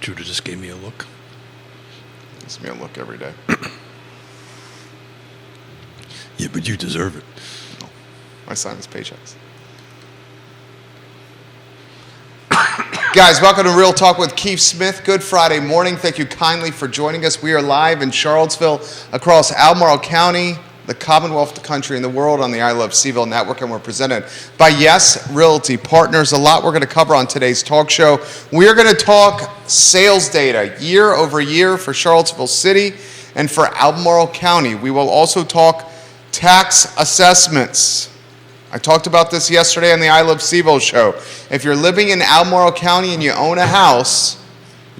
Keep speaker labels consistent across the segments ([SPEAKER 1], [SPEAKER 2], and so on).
[SPEAKER 1] Judah just gave me a look.
[SPEAKER 2] Gives me a look every day.
[SPEAKER 1] Yeah, but you deserve it.
[SPEAKER 2] No. I sign his paychecks. Guys, welcome to Real Talk with Keith Smith. Good Friday morning. Thank you kindly for joining us. We are live in Charlottesville, across Albemarle County, the Commonwealth, the country, and the world on the I Love CVille Network, and we're presented by Yes Realty Partners. A lot we're going to cover on today's talk show. We are going to talk sales data year over year for Charlottesville City and for Albemarle County. We will also talk tax assessments. I talked about this yesterday on the I Love CVille show. If you're living in Albemarle County and you own a house,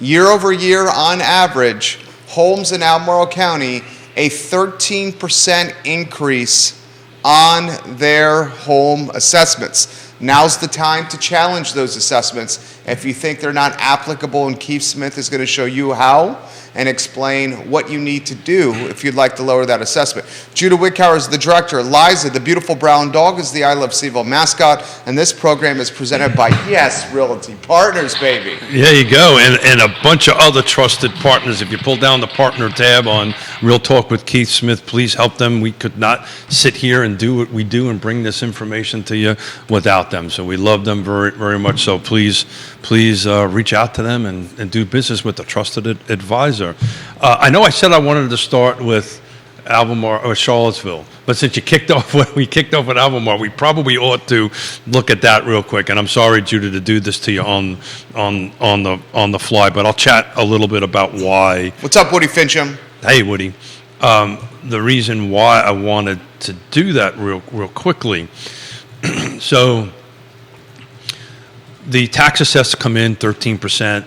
[SPEAKER 2] year over year on average, homes in Albemarle County, a 13% increase on their home assessments. Now's the time to challenge those assessments if you think they're not applicable, and Keith Smith is going to show you how and explain what you need to do if you'd like to lower that assessment. Judah Wickhauer is the director. Liza, the beautiful brown dog, is the I Love CVille mascot, and this program is presented by Yes Realty Partners, baby.
[SPEAKER 1] There you go, and a bunch of other trusted partners. If you pull down the partner tab on Real Talk with Keith Smith, please help them. We could not sit here and do what we do and bring this information to you without them. So we love them very, very much. So please reach out to them and do business with a trusted advisor. I know I said I wanted to start with Albemarle or Charlottesville, but since we kicked off with Albemarle, we probably ought to look at that real quick. And I'm sorry, Judah, to do this to you on the fly, but I'll chat a little bit about why.
[SPEAKER 2] What's up, Woody Fincham?
[SPEAKER 1] Hey, Woody. The reason why I wanted to do that real quickly. So the tax assessors come in 13%.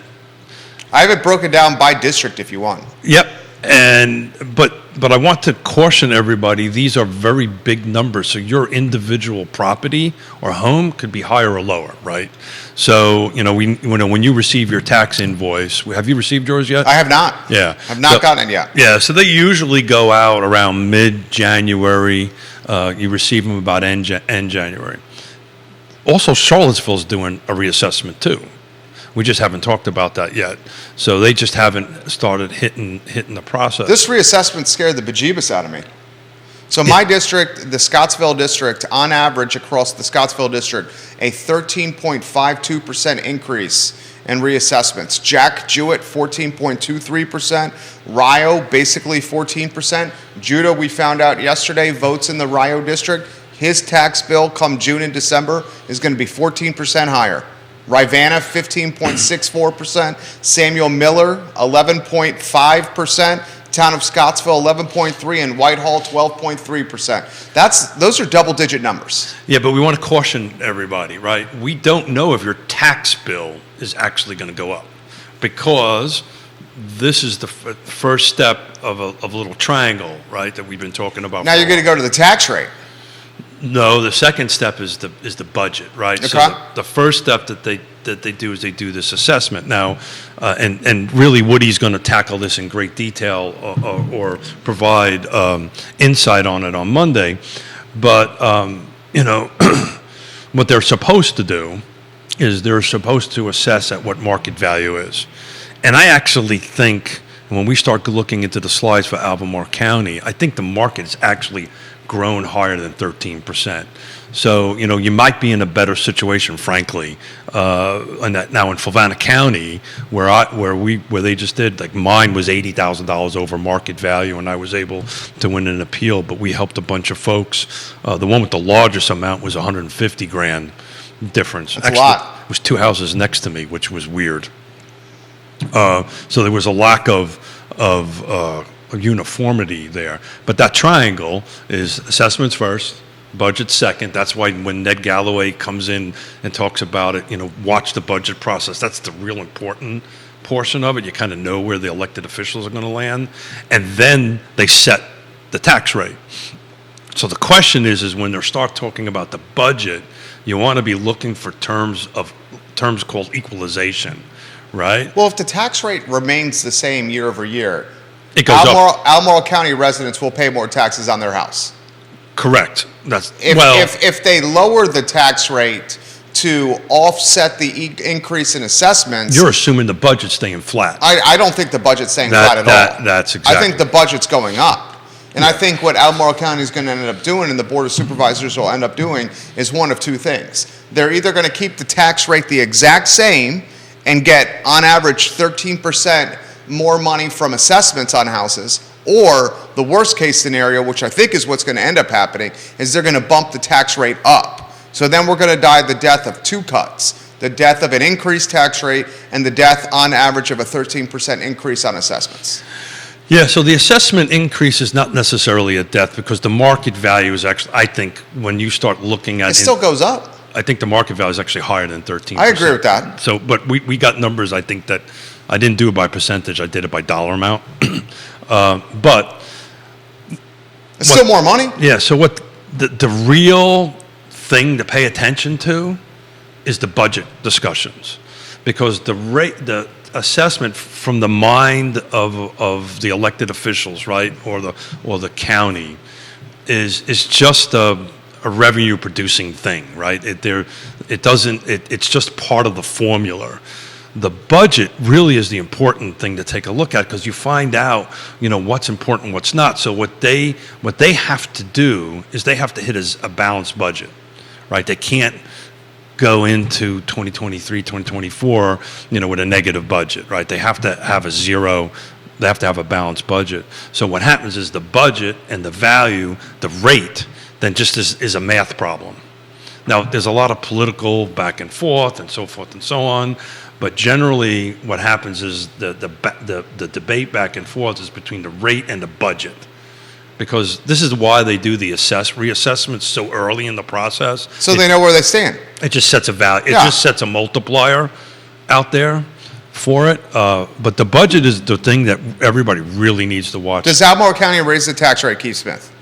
[SPEAKER 2] I have it broken down by district if you want.
[SPEAKER 1] Yep. But I want to caution everybody, these are very big numbers. So your individual property or home could be higher or lower, right? So, when you receive your tax invoice, have you received yours yet?
[SPEAKER 2] I have not.
[SPEAKER 1] Yeah.
[SPEAKER 2] I've not gotten it yet.
[SPEAKER 1] Yeah, so they usually go out around mid-January. You receive them about end January. Also, Charlottesville's doing a reassessment too. We just haven't talked about that yet. So they just haven't started hitting the process.
[SPEAKER 2] This reassessment scared the bejeebus out of me. So my district, the Scottsville district, on average across the Scottsville district, a 13.52% increase in reassessments. Jack Jewett, 14.23%. Rio, basically 14%. Judah, we found out yesterday, votes in the Rio district. His tax bill come June and December is going to be 14% higher. Rivanna, 15.64%. Samuel Miller, 11.5%. Town of Scottsville, 11.3%. And Whitehall, 12.3%. Those are double-digit numbers.
[SPEAKER 1] Yeah, but we want to caution everybody, right? We don't know if your tax bill is actually going to go up, because this is the first step of a little triangle, right, that we've been talking about.
[SPEAKER 2] Now you're going to go to the tax rate.
[SPEAKER 1] No, the second step is the budget, right?
[SPEAKER 2] Okay.
[SPEAKER 1] So the first step that they do is they do this assessment. Now, and really Woody's going to tackle this in great detail or provide insight on it on Monday. But what they're supposed to do is they're supposed to assess at what market value is. And I actually think when we start looking into the slides for Albemarle County, I think the market is actually grown higher than 13%. So, you might be in a better situation, frankly, now in Fluvanna County, where they just did, like, mine was $80,000 over market value, and I was able to win an appeal, but we helped a bunch of folks. The one with the largest amount was $150,000 difference.
[SPEAKER 2] That's actually a lot.
[SPEAKER 1] It was two houses next to me, which was weird. So there was a lack of uniformity there. But that triangle is assessments first, budget second. That's why when Ned Galloway comes in and talks about it, watch the budget process. That's the real important portion of it. You kind of know where the elected officials are going to land. And then they set the tax rate. So the question is when they start talking about the budget, you want to be looking for terms called equalization, right?
[SPEAKER 2] Well, if the tax rate remains the same year over year,
[SPEAKER 1] it goes up.
[SPEAKER 2] Albemarle County residents will pay more taxes on their house.
[SPEAKER 1] Correct.
[SPEAKER 2] If they lower the tax rate to offset the increase in assessments.
[SPEAKER 1] You're assuming the budget's staying flat.
[SPEAKER 2] I don't think the budget's staying flat at all.
[SPEAKER 1] That's exactly.
[SPEAKER 2] I think the budget's going up. And I think what Albemarle County is going to end up doing, and the Board of Supervisors will end up doing, is one of two things. They're either going to keep the tax rate the exact same and get, on average, 13% more money from assessments on houses, or the worst case scenario, which I think is what's going to end up happening, is they're going to bump the tax rate up. So then we're going to die the death of two cuts: the death of an increased tax rate and the death, on average, of a 13% increase on assessments.
[SPEAKER 1] Yeah, so the assessment increase is not necessarily a death, because the market value is actually, I think, when you start looking at
[SPEAKER 2] it, still goes up.
[SPEAKER 1] I think the market value is actually higher than 13%.
[SPEAKER 2] I agree with that.
[SPEAKER 1] So, but we got numbers, I think, that I didn't do it by percentage, I did it by dollar amount. But
[SPEAKER 2] it's still more money.
[SPEAKER 1] Yeah, so what the real thing to pay attention to is the budget discussions, because the assessment from the mind of the elected officials, right, or the county, is just a revenue producing thing, right? It's just part of the formula. The budget really is the important thing to take a look at, because you find out, what's important, what's not. So what they have to do is they have to hit a balanced budget, right? They can't go into 2023, 2024, with a negative budget, right? They have to have a zero. They have to have a balanced budget. So what happens is the budget and the value, the rate, then just is a math problem. Now, there's a lot of political back and forth and so forth and so on, but generally what happens is the debate back and forth is between the rate and the budget, because this is why they do the reassessments so early in the process.
[SPEAKER 2] So they know where they stand.
[SPEAKER 1] It just sets a value. It just sets a multiplier out there for it. But the budget is the thing that everybody really needs to watch.
[SPEAKER 2] Does Albemarle County raise the tax rate, Keith Smith?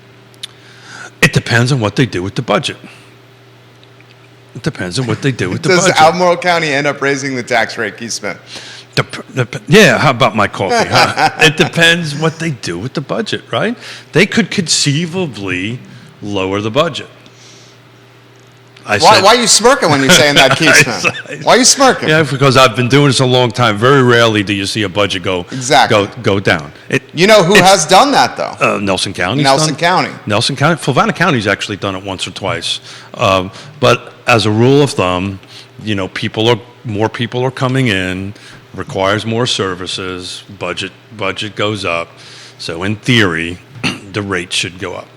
[SPEAKER 1] It depends on what they do with the budget. It depends on what they do with the budget.
[SPEAKER 2] Does Albemarle County end up raising the tax rate, Keith Smith?
[SPEAKER 1] Yeah, how about my coffee, huh? It depends what they do with the budget, right? They could conceivably lower the budget.
[SPEAKER 2] Why are you smirking when you're saying that, Keith Smith? Why are you smirking?
[SPEAKER 1] Yeah, because I've been doing this a long time. Very rarely do you see a budget go down.
[SPEAKER 2] You know who has done that, though?
[SPEAKER 1] Nelson County.
[SPEAKER 2] Nelson County.
[SPEAKER 1] Fluvanna County's actually done it once or twice. But as a rule of thumb, more people are coming in, requires more services, budget goes up. So in theory, the rate should go up.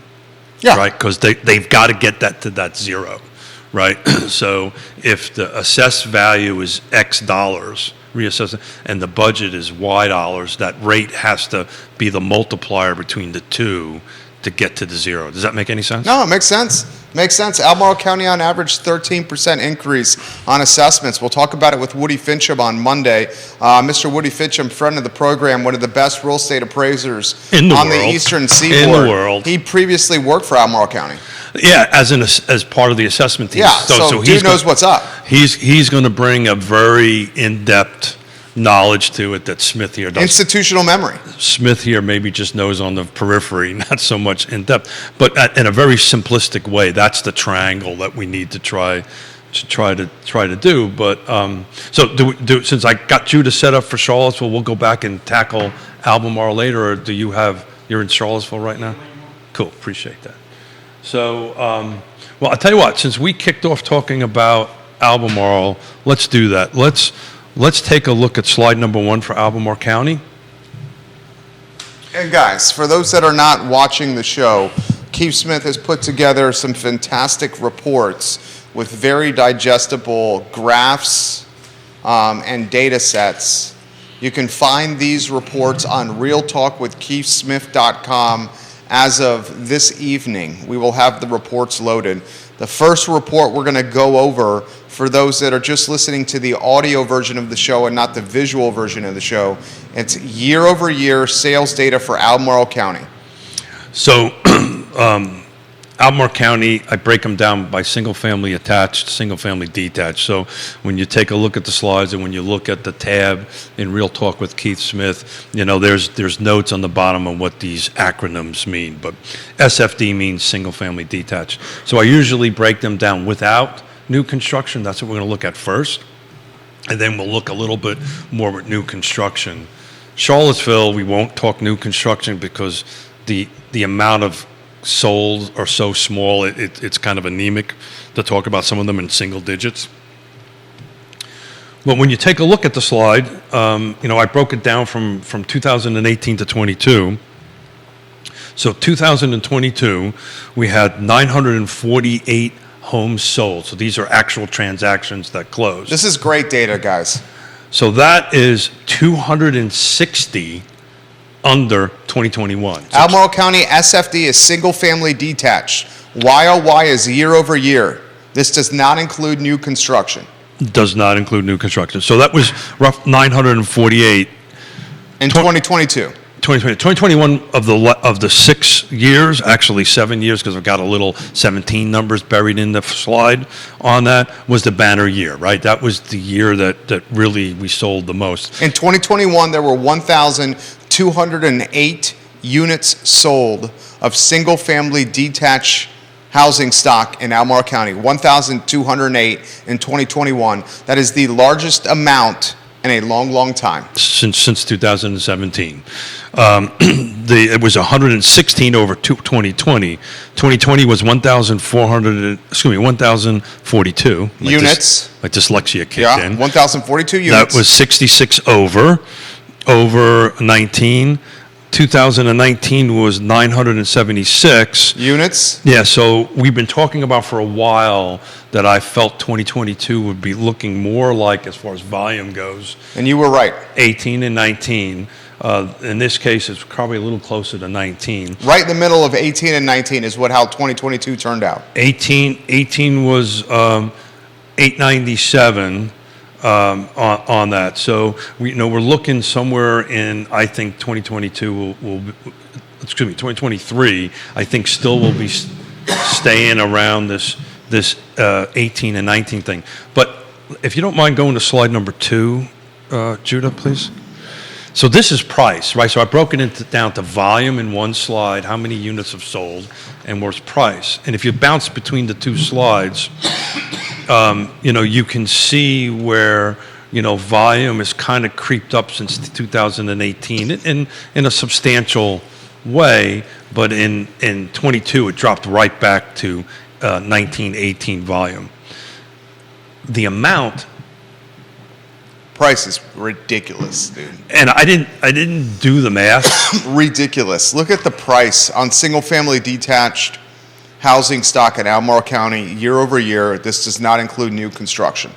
[SPEAKER 2] Yeah.
[SPEAKER 1] Right? Because they've got to get that to that zero. Right? So if the assessed value is X dollars, reassessment, and the budget is Y dollars, that rate has to be the multiplier between the two to get to the zero. Does that make any sense?
[SPEAKER 2] No, it makes sense. Makes sense. Albemarle County on average 13% increase on assessments. We'll talk about it with Woody Fincham on Monday. Mr. Woody Fincham, friend of the program, one of the best real estate appraisers on the Eastern Seaboard.
[SPEAKER 1] In the world.
[SPEAKER 2] He previously worked for Albemarle County.
[SPEAKER 1] Yeah, as part of the assessment team.
[SPEAKER 2] Yeah, so he knows what's up.
[SPEAKER 1] He's going to bring a very in-depth knowledge to it that Smith here does.
[SPEAKER 2] Institutional memory.
[SPEAKER 1] Smith here maybe just knows on the periphery, not so much in depth, but in a very simplistic way. That's the triangle that we need to try to do. But so since I got you to set up for Charlottesville, we'll go back and tackle Albemarle later. Or you're in Charlottesville right now? Cool, appreciate that. So, well, I'll tell you what. Since we kicked off talking about Albemarle, let's do that. Let's take a look at slide number 1 for Albemarle County.
[SPEAKER 2] And guys, for those that are not watching the show, Keith Smith has put together some fantastic reports with very digestible graphs and data sets. You can find these reports on realtalkwithkeithsmith.com as of this evening. We will have the reports loaded. The first report we're going to go over, for those that are just listening to the audio version of the show and not the visual version of the show, it's year-over-year sales data for Albemarle County.
[SPEAKER 1] So, Albemarle County, I break them down by single-family attached, single-family detached. So when you take a look at the slides and when you look at the tab in Real Talk with Keith Smith, there's notes on the bottom on what these acronyms mean. But SFD means single-family detached. So I usually break them down without new construction. That's what we're going to look at first. And then we'll look a little bit more at new construction. Charlottesville, we won't talk new construction because the amount of sold are so small, it's kind of anemic to talk about some of them in single digits. But when you take a look at the slide, I broke it down from 2018 to 22. So 2022, we had 948 homes sold. So these are actual transactions that closed.
[SPEAKER 2] This is great data, guys.
[SPEAKER 1] So that is 260 under 2021. So
[SPEAKER 2] Albemarle County SFD is single-family detached. YOY is year over year. This does not include new construction.
[SPEAKER 1] does not include new construction. So that was rough 948.
[SPEAKER 2] In 2022.
[SPEAKER 1] 2021 of the 6 years, actually 7 years, because I've got a little 17 numbers buried in the slide on that, was the banner year, right? That was the year that really we sold the most.
[SPEAKER 2] In 2021, there were 1,208 units sold of single-family detached housing stock in Albemarle County. 1,208 in 2021. That is the largest amount in a long, long time.
[SPEAKER 1] Since 2017. It was 116 over 2020. 2020 was 1,042.
[SPEAKER 2] Units.
[SPEAKER 1] My dyslexia kicked in.
[SPEAKER 2] 1,042 units.
[SPEAKER 1] That was 66 over 19. 2019 was 976
[SPEAKER 2] units.
[SPEAKER 1] Yeah, so we've been talking about for a while that I felt 2022 would be looking more like, as far as volume goes,
[SPEAKER 2] And you were right.
[SPEAKER 1] 18 and 19. In this case, it's probably a little closer to 19.
[SPEAKER 2] Right in the middle of 18 and 19 is how 2022 turned out.
[SPEAKER 1] 18 was 897 on that. So we're looking somewhere in, I think 2022 2023. I think still will be staying around this 18 and 19 thing. But if you don't mind going to slide number 2, Judah, please. So this is price, right? So I broke it down to volume in one slide, how many units have sold, and where's price. And if you bounce between the two slides, you can see where, volume has kind of creeped up since 2018 in a substantial way, but in 22 it dropped right back to 1918 volume. The amount.
[SPEAKER 2] Price is ridiculous, dude.
[SPEAKER 1] And I didn't do the math.
[SPEAKER 2] Ridiculous. Look at the price on single-family detached housing stock in Albemarle County year over year. This does not include new construction.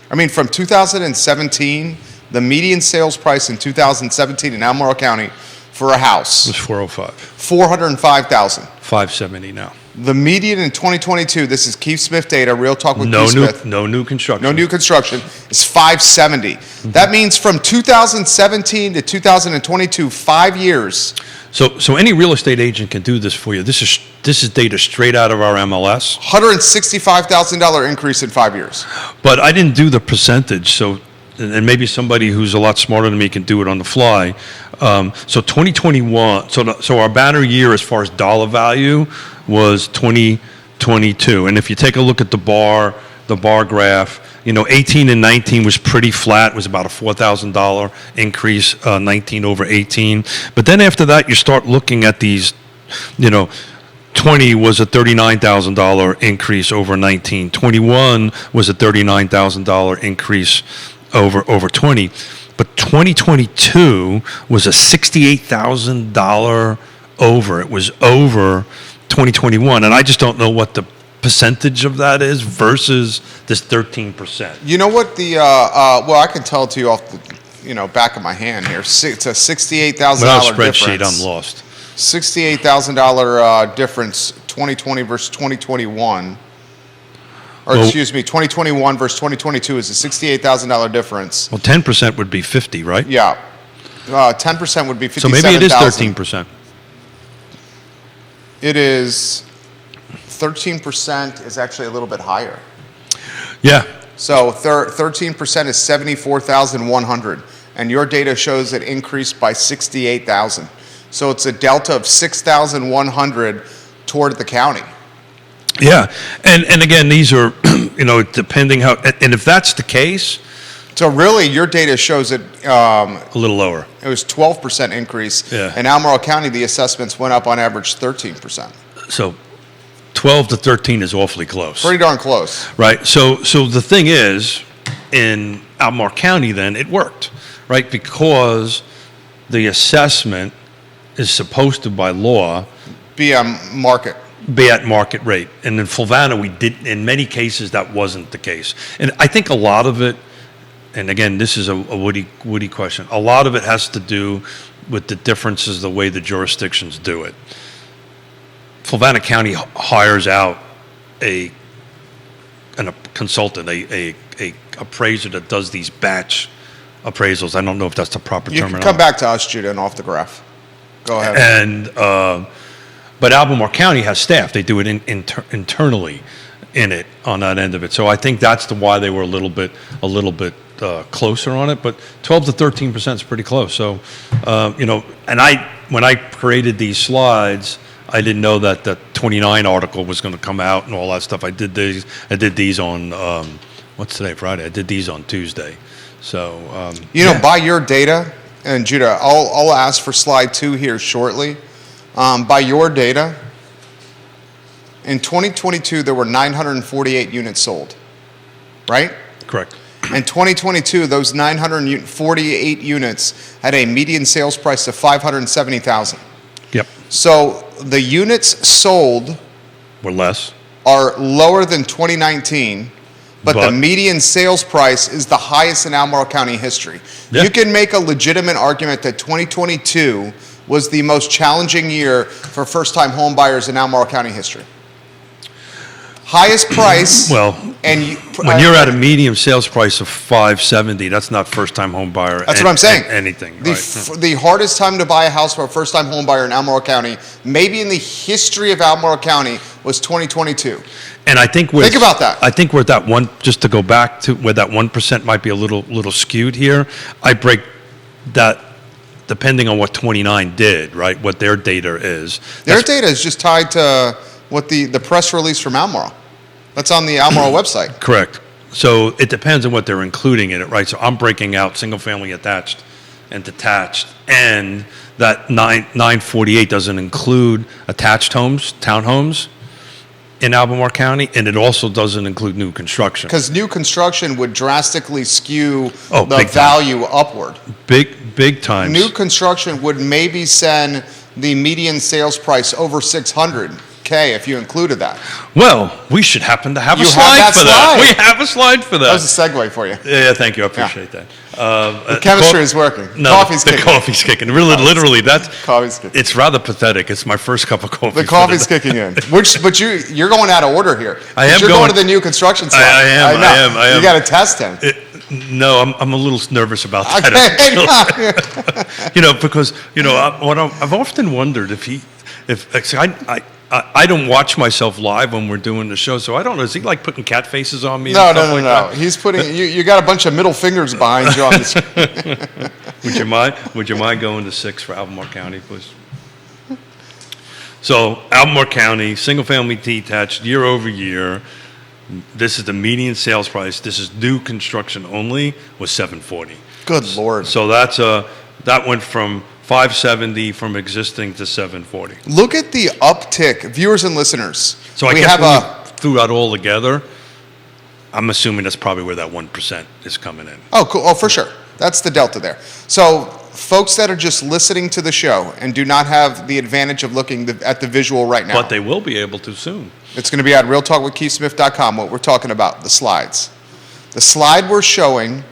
[SPEAKER 2] I mean, from 2017, the median sales price in 2017 in Albemarle County for a house
[SPEAKER 1] It was 405.
[SPEAKER 2] $405,000.
[SPEAKER 1] 570 now.
[SPEAKER 2] The median in 2022, this is Keith Smith data, Real Talk with
[SPEAKER 1] No
[SPEAKER 2] Keith Smith.
[SPEAKER 1] No new construction.
[SPEAKER 2] No new construction is 570.
[SPEAKER 1] Mm-hmm.
[SPEAKER 2] That means from 2017 to 2022, 5 years.
[SPEAKER 1] So any real estate agent can do this for you. This is data straight out of our MLS.
[SPEAKER 2] $165,000 increase in 5 years.
[SPEAKER 1] But I didn't do the percentage, so and maybe somebody who's a lot smarter than me can do it on the fly. So 2021. So our banner year, as far as dollar value, was 2022. And if you take a look at the bar graph, 18 and 19 was pretty flat. It was about a $4,000 increase, 19 over 18. But then after that, you start looking at these, 20 was a $39,000 increase over 19. 21 was a $39,000 increase over 20. But 2022 was a $68,000 over. It was over 2021. And I just don't know what the percentage of that is versus this 13%.
[SPEAKER 2] You know what I can tell it to you off the back of my hand here. It's a $68,000
[SPEAKER 1] Without a
[SPEAKER 2] difference.
[SPEAKER 1] spreadsheet, I'm lost.
[SPEAKER 2] $68,000 difference, 2020 versus 2021. Or excuse me, 2021 versus 2022 is a $68,000 difference.
[SPEAKER 1] Well, 10% would be 50, right?
[SPEAKER 2] Yeah. 10% would be $57,000.
[SPEAKER 1] So maybe it is 13%.
[SPEAKER 2] It is 13% is actually a little bit higher.
[SPEAKER 1] Yeah.
[SPEAKER 2] So 13% is 74,100, and your data shows it increased by 68,000. So it's a delta of 6,100 toward the county.
[SPEAKER 1] Yeah, and again, these are depending how, and if that's the case,
[SPEAKER 2] So really, your data shows it.
[SPEAKER 1] a little lower.
[SPEAKER 2] It was 12% increase.
[SPEAKER 1] Yeah.
[SPEAKER 2] In Albemarle County, the assessments went up on average 13%.
[SPEAKER 1] So 12 to 13 is awfully close.
[SPEAKER 2] Pretty darn close.
[SPEAKER 1] Right. So the thing is, in Albemarle County, then it worked, right? Because the assessment is supposed to, by law,
[SPEAKER 2] Be market.
[SPEAKER 1] be at market rate. And in Fulvana, we did, in many cases, that wasn't the case. And I think a lot of it, and again, this is a woody question, a lot of it has to do with the differences, the way the jurisdictions do it. Fulvana County hires out a consultant, a appraiser that does these batch appraisals. I don't know if that's the proper
[SPEAKER 2] You
[SPEAKER 1] term
[SPEAKER 2] can
[SPEAKER 1] or
[SPEAKER 2] come
[SPEAKER 1] not.
[SPEAKER 2] back to us, Judah, and off the graph. Go ahead.
[SPEAKER 1] And but Albemarle County has staff. They do it internally in it on that end of it. So I think that's why they were a little bit closer on it. But 12 to 13% is pretty close. So and when I created these slides, I didn't know that the 29 article was going to come out and all that stuff. I did these on what's today, Friday? I did these on Tuesday. So
[SPEAKER 2] by your data, and Judah, I'll ask for slide 2 here shortly. By your data, in 2022 there were 948 units sold, right?
[SPEAKER 1] correct.
[SPEAKER 2] In 2022, those 948 units had a median sales price of $570,000.
[SPEAKER 1] Yep.
[SPEAKER 2] So the units sold
[SPEAKER 1] Or less.
[SPEAKER 2] are lower than 2019, but the
[SPEAKER 1] But-
[SPEAKER 2] median sales price is the highest in Albemarle County history.
[SPEAKER 1] Yeah.
[SPEAKER 2] You can make a legitimate argument that 2022 was the most challenging year for first-time home buyers in Albemarle County history. Highest price.
[SPEAKER 1] Well,
[SPEAKER 2] and
[SPEAKER 1] when you're at a medium sales price of $570, that's not first-time home buyer.
[SPEAKER 2] That's what I'm saying.
[SPEAKER 1] Anything.
[SPEAKER 2] The,
[SPEAKER 1] Right.
[SPEAKER 2] the hardest time to buy a house for a first-time home buyer in Albemarle County, maybe in the history of Albemarle County, was 2022.
[SPEAKER 1] And I think
[SPEAKER 2] Think about that.
[SPEAKER 1] I think we're at that one. Just to go back to where that 1% might be a little skewed here. I break that depending on what 29 did, right? What their data is.
[SPEAKER 2] Their data is just tied to what the press release from Albemarle. That's on the Albemarle website.
[SPEAKER 1] Correct. So it depends on what they're including in it, right? So I'm breaking out single-family attached and detached, and that 948 doesn't include attached homes, townhomes in Albemarle County, and it also doesn't include new construction.
[SPEAKER 2] Because new construction would drastically skew
[SPEAKER 1] Oh,
[SPEAKER 2] the
[SPEAKER 1] big time.
[SPEAKER 2] value upward.
[SPEAKER 1] Big times.
[SPEAKER 2] New construction would maybe send the median sales price over $600K if you included that.
[SPEAKER 1] Well, we should happen to have a
[SPEAKER 2] You have
[SPEAKER 1] slide
[SPEAKER 2] that
[SPEAKER 1] for that.
[SPEAKER 2] slide.
[SPEAKER 1] We have a slide for
[SPEAKER 2] That was
[SPEAKER 1] that.
[SPEAKER 2] a segue for you.
[SPEAKER 1] Yeah, thank you. I appreciate that.
[SPEAKER 2] The chemistry is working.
[SPEAKER 1] No,
[SPEAKER 2] Coffee's
[SPEAKER 1] the
[SPEAKER 2] kicking.
[SPEAKER 1] coffee's kicking. Really, literally, that's.
[SPEAKER 2] Coffee's kicking.
[SPEAKER 1] It's rather pathetic. It's my first cup of coffee.
[SPEAKER 2] The
[SPEAKER 1] for
[SPEAKER 2] coffee's
[SPEAKER 1] day.
[SPEAKER 2] kicking in. But you're going out of order here.
[SPEAKER 1] I am
[SPEAKER 2] You're going
[SPEAKER 1] going-
[SPEAKER 2] to the new construction slide.
[SPEAKER 1] I am,
[SPEAKER 2] know.
[SPEAKER 1] I am.
[SPEAKER 2] You got to test him.
[SPEAKER 1] No, I'm a little nervous about that.
[SPEAKER 2] Okay.
[SPEAKER 1] Because I've often wondered if I don't watch myself live when we're doing the show, so I don't know. Is he like putting cat faces on me?
[SPEAKER 2] No,
[SPEAKER 1] and
[SPEAKER 2] no,
[SPEAKER 1] stuff
[SPEAKER 2] no,
[SPEAKER 1] like
[SPEAKER 2] no.
[SPEAKER 1] that?
[SPEAKER 2] He's putting you got a bunch of middle fingers behind you on the screen.
[SPEAKER 1] Would you mind going to 6 for Albemarle County, please? So Albemarle County, single-family detached, year over year. This is the median sales price. This is new construction only, was $740.
[SPEAKER 2] Good Lord.
[SPEAKER 1] So that went from $570 from existing to $740.
[SPEAKER 2] Look at the uptick, viewers and listeners.
[SPEAKER 1] So I
[SPEAKER 2] we
[SPEAKER 1] guess
[SPEAKER 2] have
[SPEAKER 1] when
[SPEAKER 2] a
[SPEAKER 1] you threw that all together, I'm assuming that's probably where that 1% is coming in.
[SPEAKER 2] Oh, cool. Oh, for sure. That's the delta there. So, folks that are just listening to the show and do not have the advantage of looking at the visual right now,
[SPEAKER 1] But they will be able to soon.
[SPEAKER 2] it's going to be at realtalkwithkeithsmith.com, what we're talking about, the slides. The slide we're showing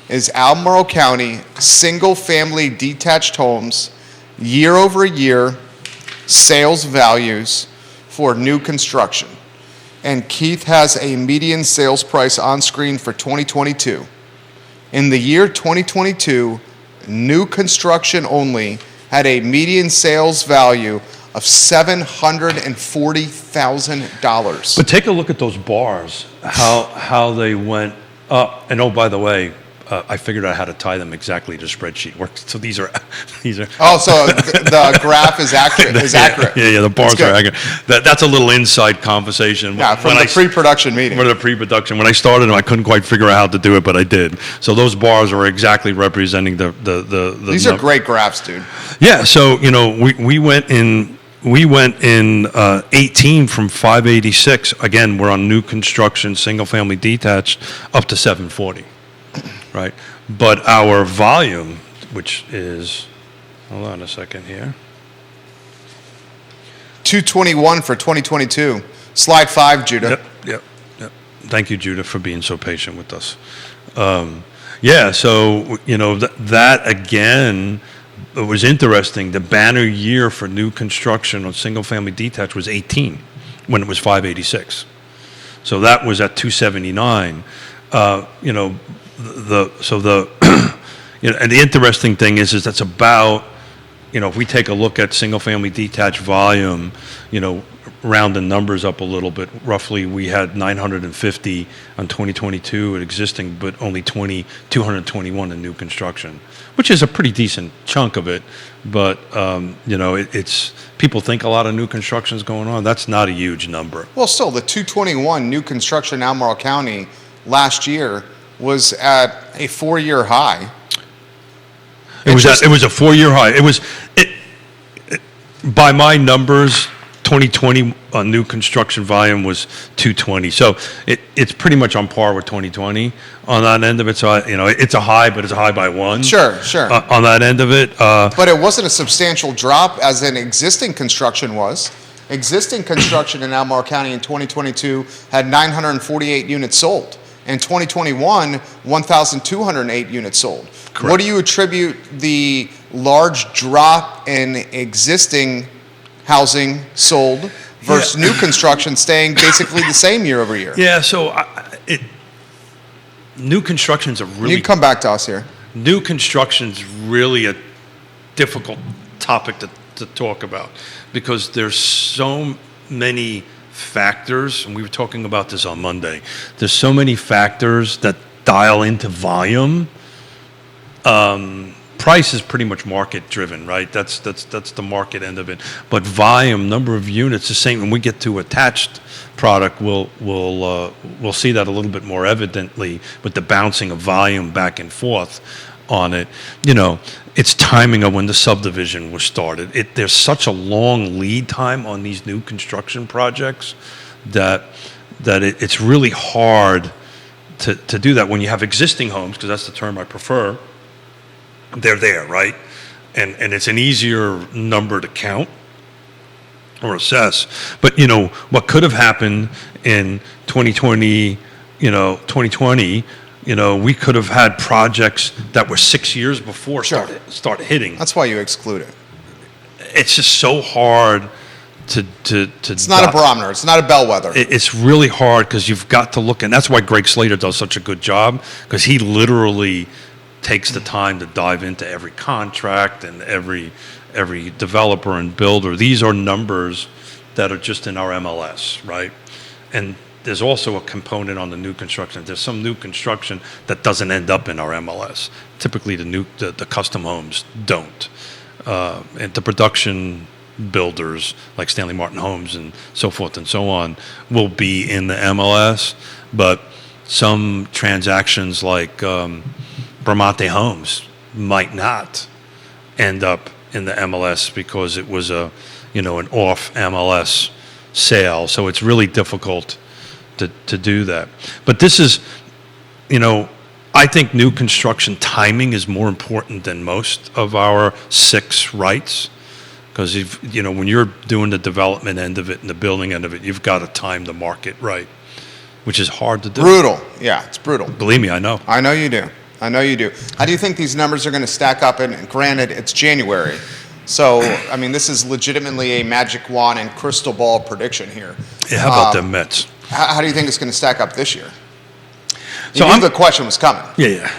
[SPEAKER 2] is Albemarle County single-family detached homes, year over year, sales values for new construction. And Keith has a median sales price on screen for 2022. In the year 2022, new construction only had a median sales value of $740,000.
[SPEAKER 1] But take a look at those bars, how they went up. And oh, by the way, I figured out how to tie them exactly to spreadsheet work. So these are.
[SPEAKER 2] Oh, so the graph is accurate.
[SPEAKER 1] Yeah, the bars are accurate. That's a little inside conversation.
[SPEAKER 2] Yeah, from the pre-production meeting.
[SPEAKER 1] From the pre-production. When I started, I couldn't quite figure out how to do it, but I did. So those bars are exactly representing the.
[SPEAKER 2] These are great graphs, dude.
[SPEAKER 1] Yeah. So we went in. 18 from 586. Again, we're on new construction, single-family detached, up to 740. Right, but our volume, which is, hold on a second here,
[SPEAKER 2] 221 for 2022. Slide 5, Judah.
[SPEAKER 1] Yep. Thank you, Judah, for being so patient with us. Yeah, so that again, it was interesting. The banner year for new construction on single-family detached was 18, when it was 586. So that was at 279. And the interesting thing is that's about, if we take a look at single-family detached volume, round the numbers up a little bit. Roughly, we had 950 on 2022 at existing, but only 221 in new construction, which is a pretty decent chunk of it. But it's people think a lot of new construction is going on. That's not a huge number.
[SPEAKER 2] Well, still, the 221 new construction in Albemarle County last year was at a 4-year high.
[SPEAKER 1] It was a 4-year high. By my numbers, 2020 new construction volume was 220. So it's pretty much on par with 2020 on that end of it. So it's a high, but it's a high by one.
[SPEAKER 2] Sure.
[SPEAKER 1] On that end of it.
[SPEAKER 2] But it wasn't a substantial drop as in existing construction was. Existing construction in Albemarle County in 2022 had 948 units sold. In 2021, 1,208 units sold.
[SPEAKER 1] Correct.
[SPEAKER 2] What do you attribute the large drop in existing housing sold versus new construction staying basically the same year over year?
[SPEAKER 1] Yeah, so new construction's a really...
[SPEAKER 2] You can come back to us here.
[SPEAKER 1] New construction's really a difficult topic to talk about because there's so many factors, and we were talking about this on Monday. There's so many factors that dial into volume. Price is pretty much market driven, right? That's the market end of it. But volume, number of units, the same. When we get to attached product, we'll see that a little bit more evidently with the bouncing of volume back and forth on it. It's timing of when the subdivision was started. There's such a long lead time on these new construction projects that it's really hard to do that when you have existing homes, because that's the term I prefer. They're there, right? And it's an easier number to count or assess. But, what could have happened in 2020, we could have had projects that were 6 years before start hitting.
[SPEAKER 2] That's why you exclude it.
[SPEAKER 1] It's just so hard to
[SPEAKER 2] It's not a barometer. It's not a bellwether.
[SPEAKER 1] It's really hard because you've got to look, and that's why Greg Slater does such a good job, because he literally takes the time to dive into every contract and every developer and builder. These are numbers that are just in our MLS, right? And there's also a component on the new construction. There's some new construction that doesn't end up in our MLS. Typically, the custom homes don't. And the production builders like Stanley Martin Homes and so forth and so on will be in the MLS. But some transactions like Bramante Homes might not end up in the MLS because it was an off MLS sale. So it's really difficult to do that. But this is, I think new construction timing is more important than most of our 6 rights. Because when you're doing the development end of it and the building end of it, you've got to time the market right, which is hard to do.
[SPEAKER 2] Brutal. Yeah, it's brutal.
[SPEAKER 1] Believe me, I know.
[SPEAKER 2] I know you do. How do you think these numbers are going to stack up? And granted, it's January. So, this is legitimately a magic wand and crystal ball prediction here.
[SPEAKER 1] Yeah, how about the Mets?
[SPEAKER 2] How do you think it's going to stack up this year?
[SPEAKER 1] So
[SPEAKER 2] the question was coming.
[SPEAKER 1] Yeah.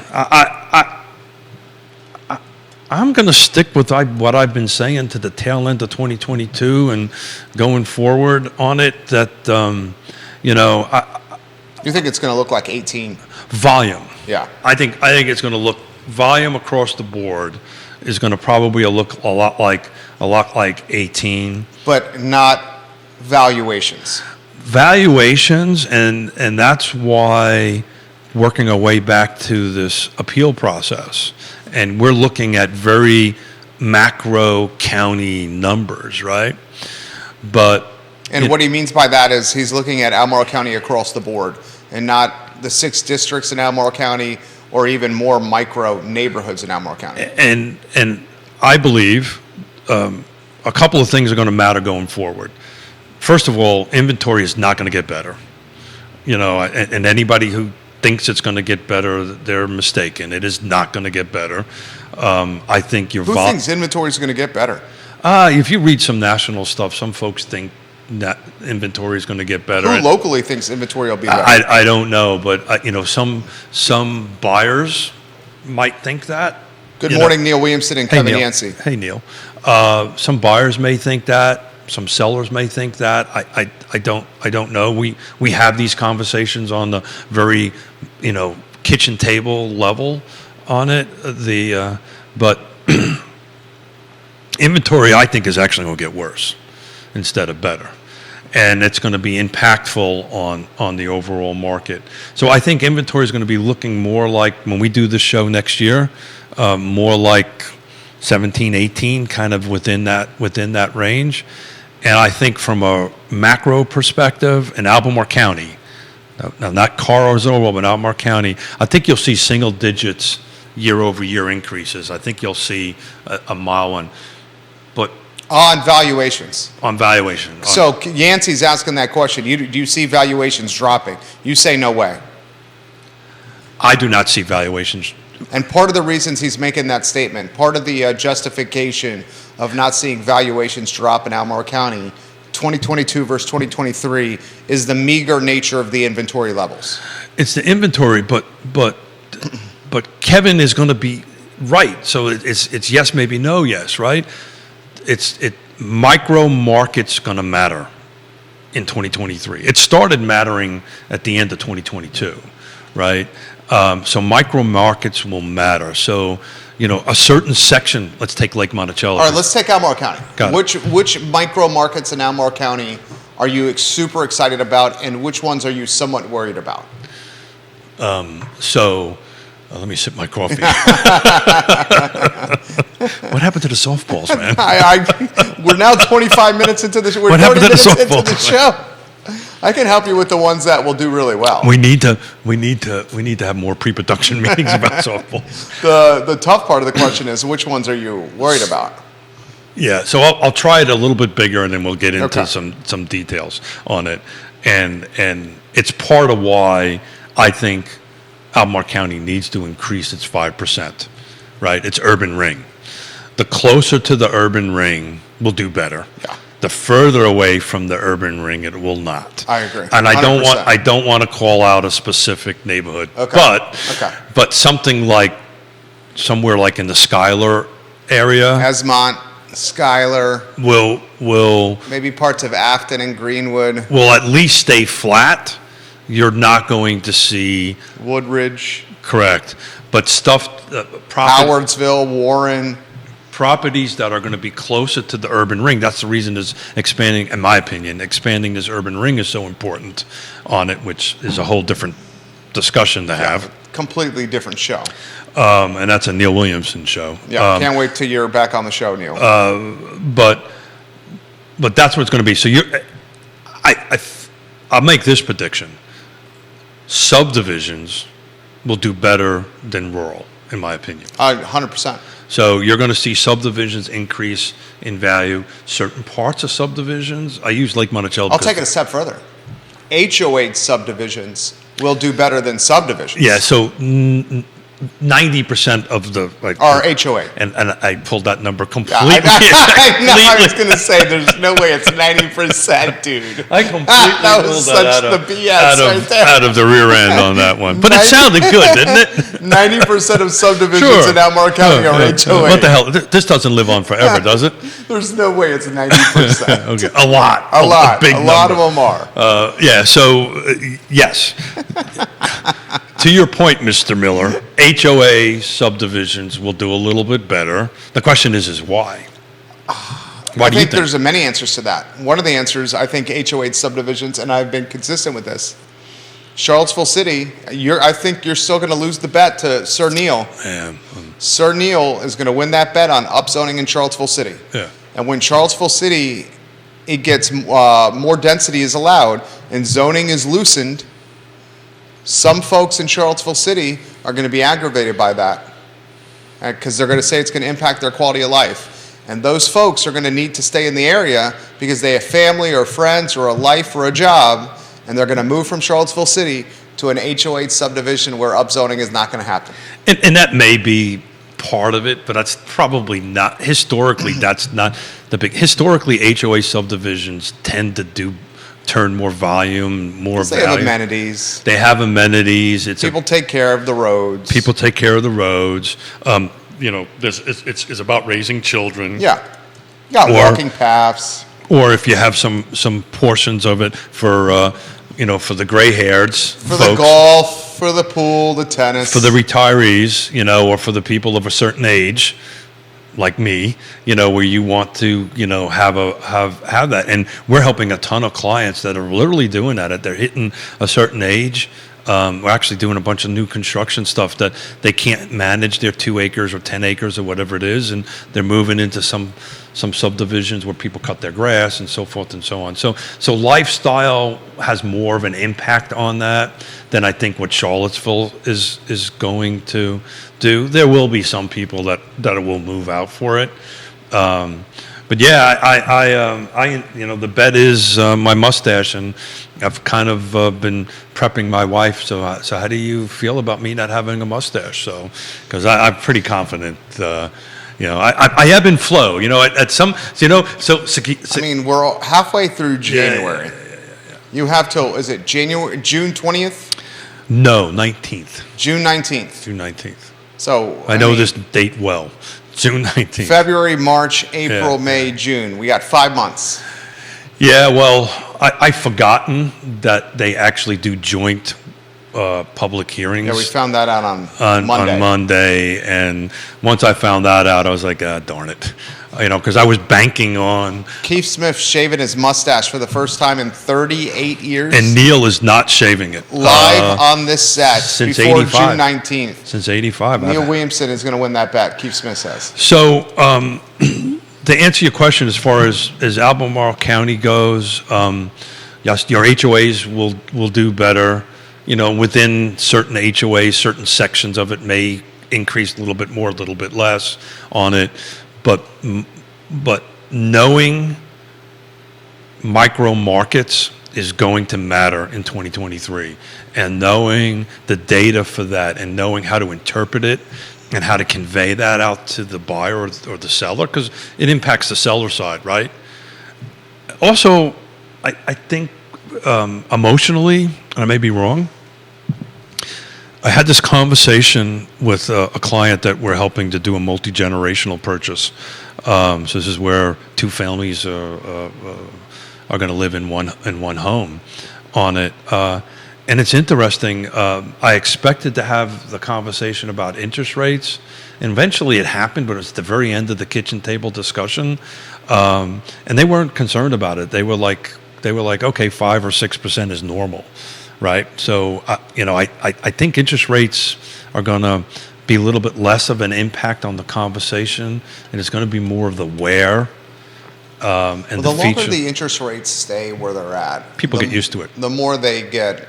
[SPEAKER 1] I'm going to stick with what I've been saying to the tail end of 2022 and going forward on it. That
[SPEAKER 2] You think it's going to look like 18?
[SPEAKER 1] Volume.
[SPEAKER 2] Yeah.
[SPEAKER 1] I think it's going to look volume across the board is going to probably look a lot like 18.
[SPEAKER 2] But not valuations.
[SPEAKER 1] Valuations, and that's why working our way back to this appeal process, and we're looking at very macro county numbers, right? But
[SPEAKER 2] And what he means by that is he's looking at Albemarle County across the board and not the 6 districts in Albemarle County or even more micro neighborhoods in Albemarle County.
[SPEAKER 1] And I believe a couple of things are going to matter going forward. First of all, inventory is not going to get better. And anybody who thinks it's going to get better, they're mistaken. It is not going to get better. I think
[SPEAKER 2] Who thinks inventory is going to get better?
[SPEAKER 1] If you read some national stuff, some folks think that inventory is going to get better.
[SPEAKER 2] Who locally thinks inventory will be better?
[SPEAKER 1] I don't know, but some buyers might think that.
[SPEAKER 2] Good morning, Neil Williamson and Kevin Yancey.
[SPEAKER 1] Hey, Neil. Some buyers may think that. Some sellers may think that. I don't know. We have these conversations on the very, kitchen table level on it. But inventory, I think, is actually going to get worse instead of better. And it's going to be impactful on the overall market. So I think inventory is going to be looking more like, when we do this show next year, more like 17, 18, kind of within that range. And I think from a macro perspective in Albemarle County, now not Carlsbad, but Albemarle County, I think you'll see single digits year-over-year increases. I think you'll see a mild one. But
[SPEAKER 2] on valuations.
[SPEAKER 1] On valuation.
[SPEAKER 2] So Yancey's asking that question. Do you see valuations dropping? You say no way.
[SPEAKER 1] I do not see valuations.
[SPEAKER 2] And part of the reasons he's making that statement, part of the justification of not seeing valuations drop in Albemarle County, 2022 versus 2023, is the meager nature of the inventory levels.
[SPEAKER 1] It's the inventory, but Kevin is going to be right. So it's yes, maybe no, yes, right? Micro market's going to matter in 2023. It started mattering at the end of 2022, right? So micro markets will matter. So, a certain section, let's take Lake Monticello.
[SPEAKER 2] All right, let's take Albemarle County.
[SPEAKER 1] Got it.
[SPEAKER 2] Which micro markets in Albemarle County are you super excited about, and which ones are you somewhat worried about?
[SPEAKER 1] Let me sip my coffee. What happened to the softballs, man?
[SPEAKER 2] We're now 25 minutes into the show. We're 30 minutes into the show. I can help you with the ones that will do really well.
[SPEAKER 1] We need to have more pre-production meetings about softballs.
[SPEAKER 2] The tough part of the question is, which ones are you worried about?
[SPEAKER 1] Yeah, so I'll try it a little bit bigger, and then we'll get into
[SPEAKER 2] Okay.
[SPEAKER 1] some details on it. And it's part of why I think Albemarle County needs to increase its 5%, right? Its urban ring. The closer to the urban ring will do better.
[SPEAKER 2] Yeah.
[SPEAKER 1] The further away from the urban ring, it will not.
[SPEAKER 2] I agree.
[SPEAKER 1] And
[SPEAKER 2] 100%.
[SPEAKER 1] I don't want to call out a specific neighborhood.
[SPEAKER 2] Okay.
[SPEAKER 1] But something like somewhere like in the Schuyler area
[SPEAKER 2] Esmont, Schuyler,
[SPEAKER 1] will
[SPEAKER 2] maybe parts of Afton and Greenwood,
[SPEAKER 1] will at least stay flat. You're not going to see
[SPEAKER 2] Woodridge,
[SPEAKER 1] correct, but
[SPEAKER 2] Howardsville, Warren.
[SPEAKER 1] Properties that are going to be closer to the urban ring. That's the reason is expanding, in my opinion, expanding this urban ring is so important on it, which is a whole different discussion to have.
[SPEAKER 2] Completely different show.
[SPEAKER 1] And that's a Neil Williamson show.
[SPEAKER 2] Yeah, can't wait till you're back on the show, Neil.
[SPEAKER 1] But that's what it's going to be. So I'll make this prediction. Subdivisions will do better than rural, in my opinion.
[SPEAKER 2] 100%.
[SPEAKER 1] So you're going to see subdivisions increase in value. Certain parts of subdivisions, I use Lake Monticello.
[SPEAKER 2] I'll take it a step further. HOH subdivisions will do better than subdivisions.
[SPEAKER 1] Yeah, so 90% of the like
[SPEAKER 2] Or HOA.
[SPEAKER 1] and I pulled that number
[SPEAKER 2] Yeah,
[SPEAKER 1] completely.
[SPEAKER 2] I was going to say, there's no way it's 90%, dude.
[SPEAKER 1] I completely
[SPEAKER 2] That was
[SPEAKER 1] pulled
[SPEAKER 2] such
[SPEAKER 1] that
[SPEAKER 2] the
[SPEAKER 1] out,
[SPEAKER 2] BS right there.
[SPEAKER 1] out of the rear end on that one. But it sounded good, didn't it?
[SPEAKER 2] 90% of subdivisions
[SPEAKER 1] Sure.
[SPEAKER 2] in Albemarle County are HOA.
[SPEAKER 1] What the hell? This doesn't live on forever, does it?
[SPEAKER 2] There's no way it's 90%.
[SPEAKER 1] Okay, a lot.
[SPEAKER 2] A lot.
[SPEAKER 1] big
[SPEAKER 2] A lot
[SPEAKER 1] number.
[SPEAKER 2] of them are.
[SPEAKER 1] Yeah, so, yes. To your point, Mr. Miller, HOA subdivisions will do a little bit better. The question is why? Why
[SPEAKER 2] I
[SPEAKER 1] do you
[SPEAKER 2] think
[SPEAKER 1] think?
[SPEAKER 2] there's many answers to that. One of the answers, I think HOA subdivisions, and I've been consistent with this, Charlottesville City, I think you're still going to lose the bet to Sir Neil.
[SPEAKER 1] Yeah,
[SPEAKER 2] Sir Neil is going to win that bet on upzoning in Charlottesville City.
[SPEAKER 1] yeah.
[SPEAKER 2] And when Charlottesville City, it gets more density is allowed and zoning is loosened, some folks in Charlottesville City are going to be aggravated by that because they're going to say it's going to impact their quality of life. And those folks are going to need to stay in the area because they have family or friends or a life or a job, and they're going to move from Charlottesville City to an HOA subdivision where upzoning is not going to happen.
[SPEAKER 1] And that may be part of it, but that's probably not, historically, that's not the big, historically, HOA subdivisions tend to turn more volume, more
[SPEAKER 2] They
[SPEAKER 1] value.
[SPEAKER 2] have amenities.
[SPEAKER 1] They have amenities.
[SPEAKER 2] People take care of the roads.
[SPEAKER 1] People take care of the roads. You know, it's about raising children.
[SPEAKER 2] Yeah. You got
[SPEAKER 1] Or-
[SPEAKER 2] walking paths.
[SPEAKER 1] Or if you have some portions of it for, for the gray-hairs
[SPEAKER 2] For
[SPEAKER 1] folks,
[SPEAKER 2] the golf, for the pool, the tennis.
[SPEAKER 1] for the retirees, or for the people of a certain age, like me, where you want to, have that. And we're helping a ton of clients that are literally doing that. They're hitting a certain age. We're actually doing a bunch of new construction stuff that they can't manage their 2 acres or 10 acres or whatever it is, and they're moving into some subdivisions where people cut their grass and so forth and so on. So lifestyle has more of an impact on that than I think what Charlottesville is going to do. There will be some people that will move out for it. But yeah, I the bet is my mustache, and I've kind of been prepping my wife. So how do you feel about me not having a mustache? So, because I'm pretty confident, I ebb and flow. At some,
[SPEAKER 2] I mean, we're halfway through January.
[SPEAKER 1] Yeah.
[SPEAKER 2] You have till, is it June 20th?
[SPEAKER 1] No, 19th.
[SPEAKER 2] June 19th.
[SPEAKER 1] June 19th.
[SPEAKER 2] So
[SPEAKER 1] I know
[SPEAKER 2] mean,
[SPEAKER 1] this date well. June 19th.
[SPEAKER 2] February, March, April,
[SPEAKER 1] Yeah.
[SPEAKER 2] May, June. We got 5 months.
[SPEAKER 1] Yeah, well, I've forgotten that they actually do joint public hearings.
[SPEAKER 2] Yeah, we found that out on Monday.
[SPEAKER 1] On Monday, and once I found that out, I was like, darn it, because I was banking on.
[SPEAKER 2] Keith Smith shaving his mustache for the first time in 38 years.
[SPEAKER 1] And Neil is not shaving it
[SPEAKER 2] Live on this set
[SPEAKER 1] since
[SPEAKER 2] before
[SPEAKER 1] 85.
[SPEAKER 2] June 19th.
[SPEAKER 1] Since '85.
[SPEAKER 2] Neil Williamson is going to win that bet, Keith Smith says.
[SPEAKER 1] So, to answer your question, as far as Albemarle County goes, yes, your HOAs will do better. Within certain HOAs, certain sections of it may increase a little bit more, a little bit less on it. But knowing micro markets is going to matter in 2023, and knowing the data for that, and knowing how to interpret it, and how to convey that out to the buyer or the seller, because it impacts the seller side, right? Also, I think emotionally, and I may be wrong, I had this conversation with a client that we're helping to do a multi-generational purchase. So this is where 2 families are going to live in one home on it. And it's interesting. I expected to have the conversation about interest rates, and eventually it happened, but it was at the very end of the kitchen table discussion. And they weren't concerned about it. They were like, okay, 5 or 6% is normal. Right, so I think interest rates are going to be a little bit less of an impact on the conversation, and it's going to be more of the where and
[SPEAKER 2] The
[SPEAKER 1] the
[SPEAKER 2] longer
[SPEAKER 1] feature.
[SPEAKER 2] the interest rates stay where they're at,
[SPEAKER 1] People get used to it.
[SPEAKER 2] The more they get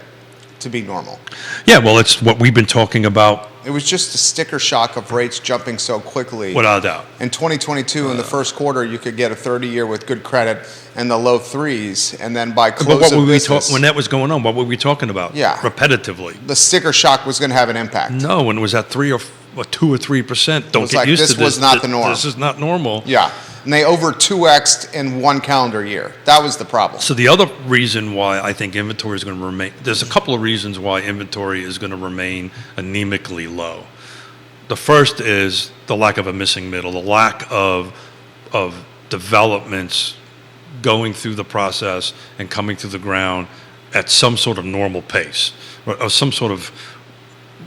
[SPEAKER 2] to be normal.
[SPEAKER 1] Yeah, well, it's what we've been talking about
[SPEAKER 2] It was just a sticker shock of rates jumping so quickly.
[SPEAKER 1] without a doubt.
[SPEAKER 2] In 2022, in the first quarter, you could get a 30-year with good credit in the low threes, and then by
[SPEAKER 1] But
[SPEAKER 2] close
[SPEAKER 1] what were
[SPEAKER 2] of
[SPEAKER 1] we
[SPEAKER 2] business,
[SPEAKER 1] when that was going on? What were we talking about?
[SPEAKER 2] Yeah.
[SPEAKER 1] Repetitively.
[SPEAKER 2] the sticker shock was going to have an impact.
[SPEAKER 1] No, when it was at 2 or 3%. Don't
[SPEAKER 2] was
[SPEAKER 1] get
[SPEAKER 2] like,
[SPEAKER 1] used
[SPEAKER 2] this
[SPEAKER 1] to this.
[SPEAKER 2] was not the norm.
[SPEAKER 1] This is not normal.
[SPEAKER 2] Yeah, and they over 2x'd in one calendar year. That was the problem.
[SPEAKER 1] So the other reason why I think inventory is going to remain, there's a couple of reasons why inventory is going to remain anemically low. The first is the lack of a missing middle, the lack of developments going through the process and coming through the ground at some sort of normal pace, or some sort of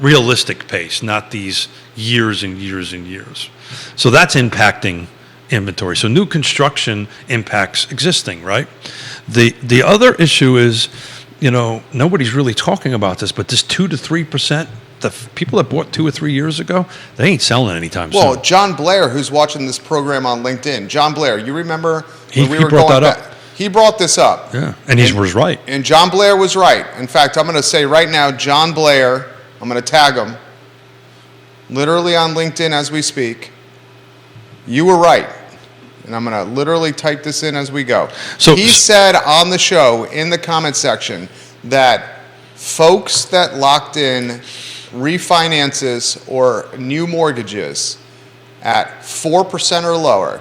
[SPEAKER 1] realistic pace, not these years and years and years. So that's impacting inventory. So new construction impacts existing, right? The other issue is, nobody's really talking about this, but this 2 to 3%, the people that bought 2 or 3 years ago, they ain't selling anytime
[SPEAKER 2] Well,
[SPEAKER 1] soon.
[SPEAKER 2] John Blair, who's watching this program on LinkedIn, John Blair, you remember
[SPEAKER 1] He
[SPEAKER 2] when we were
[SPEAKER 1] brought
[SPEAKER 2] going
[SPEAKER 1] that
[SPEAKER 2] back?
[SPEAKER 1] up.
[SPEAKER 2] He brought this up.
[SPEAKER 1] Yeah, and he was right.
[SPEAKER 2] And John Blair was right. In fact, I'm going to say right now, John Blair, I'm going to tag him, literally on LinkedIn as we speak. You were right. And I'm going to literally type this in as we go.
[SPEAKER 1] So-
[SPEAKER 2] he said on the show, in the comment section, that folks that locked in refinances or new mortgages at 4% or lower,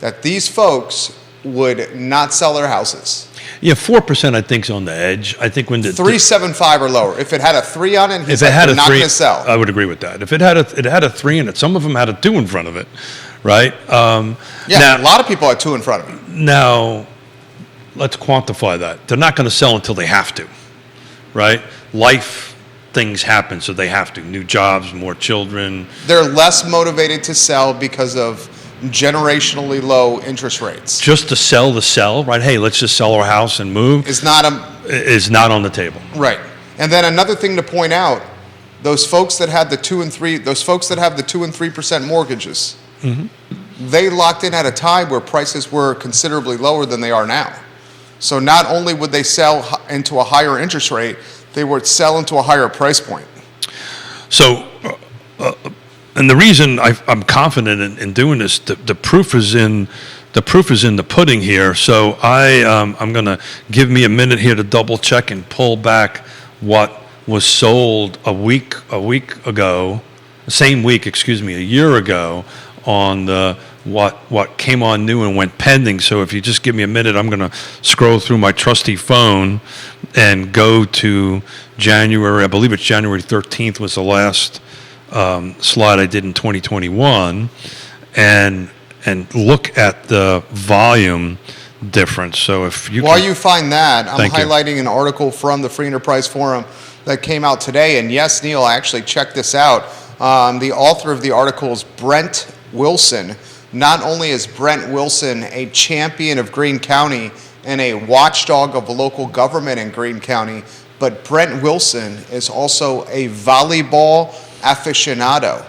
[SPEAKER 2] that these folks would not sell their houses.
[SPEAKER 1] Yeah, 4% I think is on the edge. I think when the
[SPEAKER 2] 375 or lower. If it had a 3 on it, he's
[SPEAKER 1] if it
[SPEAKER 2] like,
[SPEAKER 1] had
[SPEAKER 2] they're
[SPEAKER 1] a
[SPEAKER 2] not
[SPEAKER 1] 3,
[SPEAKER 2] going to sell.
[SPEAKER 1] I would agree with that. If it had a 3 in it, some of them had a 2 in front of it, right?
[SPEAKER 2] Yeah, a lot of people had 2 in front of them.
[SPEAKER 1] Now, let's quantify that. They're not going to sell until they have to, right? Life things happen, so they have to. New jobs, more children.
[SPEAKER 2] They're less motivated to sell because of generationally low interest rates.
[SPEAKER 1] Just to sell, right? Hey, let's just sell our house and move.
[SPEAKER 2] It's not
[SPEAKER 1] Is not on the table.
[SPEAKER 2] right. And then another thing to point out, those folks that had the 2 and 3, those folks that have the 2 and 3% mortgages, they locked in at a time where prices were considerably lower than they are now. So not only would they sell into a higher interest rate, they would sell into a higher price point.
[SPEAKER 1] So, and the reason I'm confident in doing this, the proof is in the pudding here. So I'm going to give me a minute here to double check and pull back what was sold a year ago on the what came on new and went pending. So if you just give me a minute, I'm going to scroll through my trusty phone and go to January. I believe it's January 13th was the last slide I did in 2021, and look at the volume difference. So if you
[SPEAKER 2] While you find that, I'm
[SPEAKER 1] Thank you.
[SPEAKER 2] highlighting an article from the Free Enterprise Forum that came out today. And yes, Neil, I actually checked this out. The author of the article is Brent Wilson. Not only is Brent Wilson a champion of Greene County and a watchdog of local government in Greene County, but Brent Wilson is also a volleyball aficionado.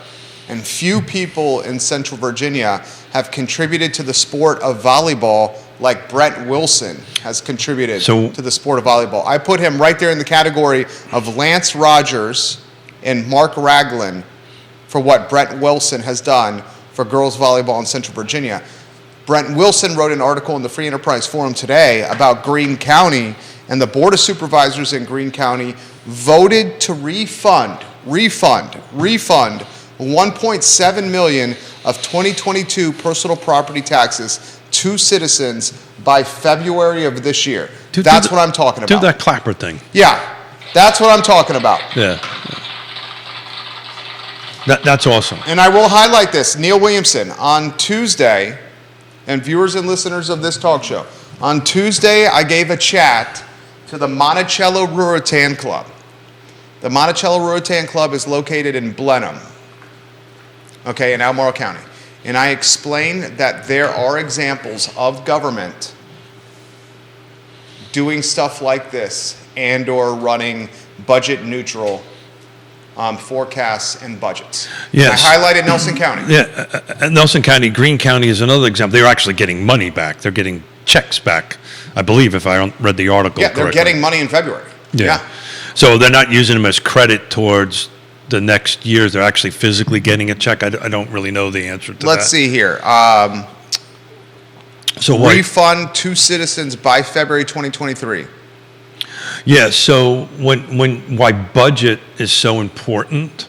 [SPEAKER 2] And few people in Central Virginia have contributed to the sport of volleyball like Brent Wilson has contributed to the sport of volleyball. I put him right there in the category of Lance Rogers and Mark Ragland for what Brent Wilson has done for girls volleyball in Central Virginia. Brent Wilson wrote an article in the Free Enterprise Forum today about Greene County, and the Board of Supervisors in Greene County voted to refund 1.7 million of 2022 personal property taxes to citizens by February of this year. That's what I'm talking about.
[SPEAKER 1] do that clapper thing.
[SPEAKER 2] Yeah, that's what I'm talking about.
[SPEAKER 1] Yeah. That's awesome.
[SPEAKER 2] And I will highlight this. Neil Williamson, on Tuesday, and viewers and listeners of this talk show, on Tuesday I gave a chat to the Monticello Ruritan Club. The Monticello Ruritan Club is located in Blenheim, okay, in Albemarle County. And I explained that there are examples of government doing stuff like this and or running budget neutral forecasts and budgets.
[SPEAKER 1] Yes.
[SPEAKER 2] I highlighted Nelson County.
[SPEAKER 1] Yeah, Nelson County, Greene County is another example. They're actually getting money back. They're getting checks back, I believe, if I read the article
[SPEAKER 2] Yeah,
[SPEAKER 1] correctly.
[SPEAKER 2] they're getting money in February. Yeah.
[SPEAKER 1] So they're not using them as credit towards the next years. They're actually physically getting a check. I don't really know the answer to that.
[SPEAKER 2] Let's see here.
[SPEAKER 1] So
[SPEAKER 2] refund to citizens by February 2023.
[SPEAKER 1] Yeah. So why budget is so important?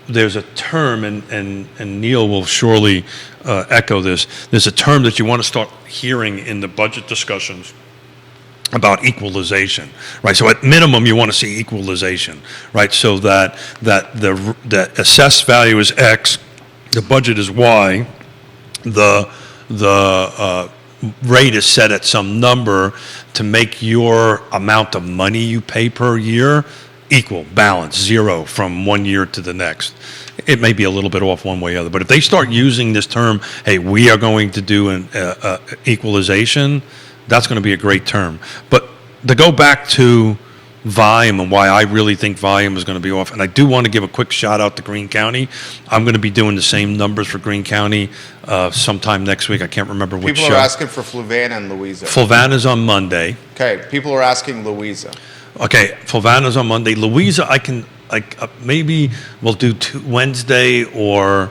[SPEAKER 1] There's a term, and Neil will surely echo this. There's a term that you want to start hearing in the budget discussions about equalization, right? So at minimum, you want to see equalization, right? So that the assessed value is X, the budget is Y, the rate is set at some number to make your amount of money you pay per year equal, balance, zero from one year to the next. It may be a little bit off one way or the other, but if they start using this term, hey, we are going to do an equalization, that's going to be a great term. But to go back to volume and why I really think volume is going to be off, and I do want to give a quick shout out to Greene County. I'm going to be doing the same numbers for Greene County sometime next week. I can't remember which
[SPEAKER 2] People are asking for Fluvanna and Louisa.
[SPEAKER 1] Fluvanna's on Monday.
[SPEAKER 2] Okay, people are asking Louisa.
[SPEAKER 1] Okay, Fluvanna's on Monday. Louisa, maybe we'll do Wednesday or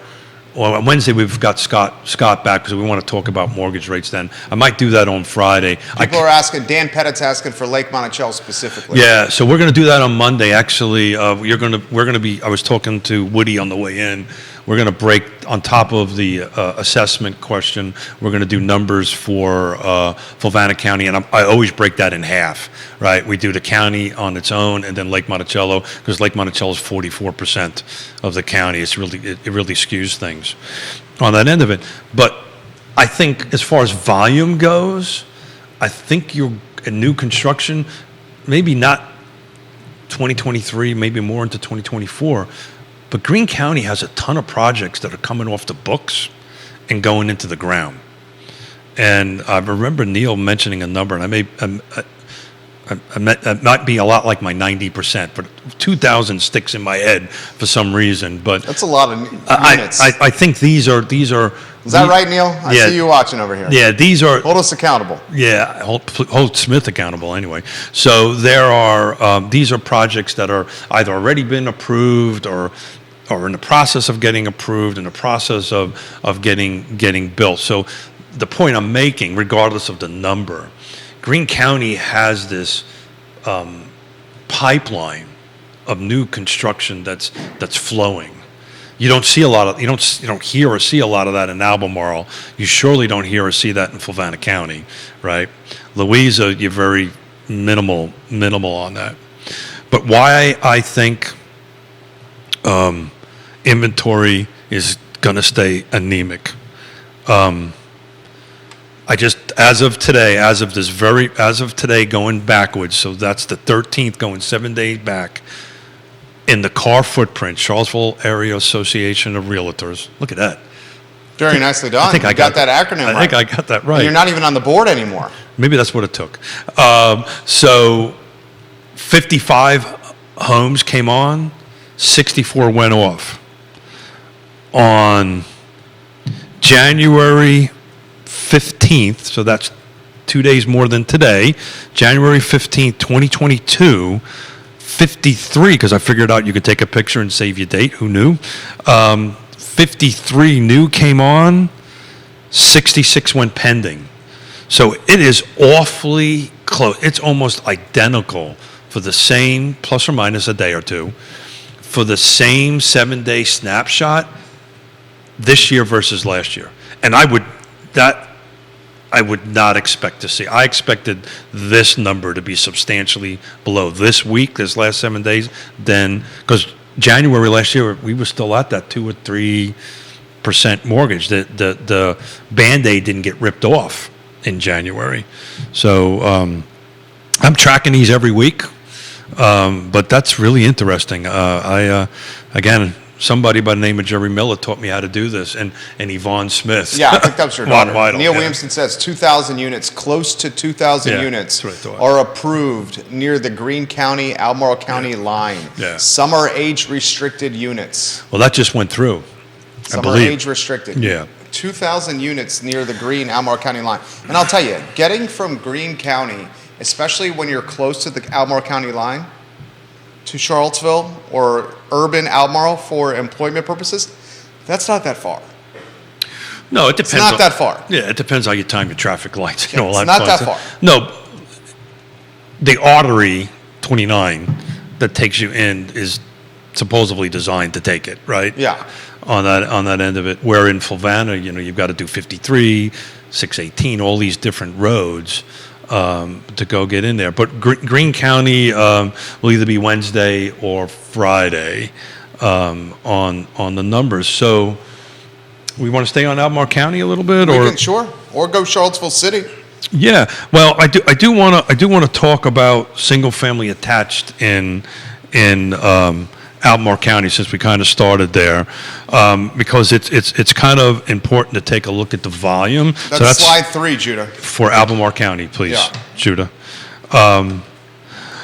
[SPEAKER 1] on Wednesday we've got Scott back because we want to talk about mortgage rates then. I might do that on Friday.
[SPEAKER 2] People are asking, Dan Pettit's asking for Lake Monticello specifically.
[SPEAKER 1] Yeah, so we're going to do that on Monday. Actually, we're going to be, I was talking to Woody on the way in. We're going to break, on top of the assessment question, we're going to do numbers for Fluvanna County, and I always break that in half, right? We do the county on its own, and then Lake Monticello, because Lake Monticello is 44% of the county. It really skews things on that end of it. But I think as far as volume goes, I think you're in new construction, maybe not 2023, maybe more into 2024. But Greene County has a ton of projects that are coming off the books and going into the ground. And I remember Neil mentioning a number, and it might be a lot like my 90%, but 2,000 sticks in my head for some reason. But
[SPEAKER 2] that's a lot of units.
[SPEAKER 1] I think these are.
[SPEAKER 2] Is that right, Neil? I see you watching over here.
[SPEAKER 1] Yeah, these are.
[SPEAKER 2] Hold us accountable.
[SPEAKER 1] Yeah, hold Smith accountable anyway. So there are. These are projects that are either already been approved or in the process of getting approved, in the process of getting built. So the point I'm making, regardless of the number, Greene County has this pipeline of new construction that's flowing. You don't see a lot of, you don't hear or see a lot of that in Albemarle. You surely don't hear or see that in Fluvanna County, right? Louisa, you're very minimal on that. But why I think inventory is going to stay anemic. I just, as of today, going backwards, so that's the 13th, going 7 days back, in the car footprint, Charlottesville Area Association of Realtors. Look at that.
[SPEAKER 2] Very nicely done.
[SPEAKER 1] I think I
[SPEAKER 2] got that acronym right.
[SPEAKER 1] I think I got that right.
[SPEAKER 2] And you're not even on the board anymore.
[SPEAKER 1] Maybe that's what it took. So 55 homes came on, 64 went off. On January 15th, so that's 2 days more than today, January 15th, 2022, 53, because I figured out you could take a picture and save your date, who knew? 53 new came on, 66 went pending. So it is awfully close. It's almost identical for the same, plus or minus a day or two, for the same 7-day snapshot this year versus last year. And I would not expect to see. I expected this number to be substantially below this week, this last 7 days, then, because January last year, we were still at that 2 or 3% mortgage. The Band-Aid didn't get ripped off in January. So I'm tracking these every week, but that's really interesting. Again, somebody by the name of Jerry Miller taught me how to do this, and Yvonne Smith.
[SPEAKER 2] Yeah, I think that was your daughter.
[SPEAKER 1] Vital,
[SPEAKER 2] Neil Williamson says 2,000 units, close to 2,000 units are approved near the Greene County, Albemarle County line.
[SPEAKER 1] Yeah.
[SPEAKER 2] Some are age-restricted units.
[SPEAKER 1] Well, that just went through.
[SPEAKER 2] Some are age-restricted.
[SPEAKER 1] Yeah.
[SPEAKER 2] 2,000 units near the Greene, Albemarle County line. And I'll tell you, getting from Greene County especially when you're close to the Albemarle County line, to Charlottesville or urban Albemarle for employment purposes, that's not that far.
[SPEAKER 1] No, it depends.
[SPEAKER 2] It's not that far.
[SPEAKER 1] Yeah, it depends how you time your traffic lights and all
[SPEAKER 2] It's
[SPEAKER 1] that.
[SPEAKER 2] not that
[SPEAKER 1] fun
[SPEAKER 2] far.
[SPEAKER 1] stuff. No, the artery 29 that takes you in is supposedly designed to take it, right?
[SPEAKER 2] Yeah.
[SPEAKER 1] On that end of it, where in Fulvana, you've got to do 53, 618, all these different roads to go get in there. But Greene County will either be Wednesday or Friday on the numbers. So we want to stay on Albemarle County a little bit,
[SPEAKER 2] Sure, or go Charlottesville City.
[SPEAKER 1] Yeah. Well, I do want to talk about single family attached in Albemarle County, since we kind of started there, because it's kind of important to take a look at the volume.
[SPEAKER 2] That's slide 3, Judah.
[SPEAKER 1] For Albemarle County, please,
[SPEAKER 2] Yeah.
[SPEAKER 1] Judah.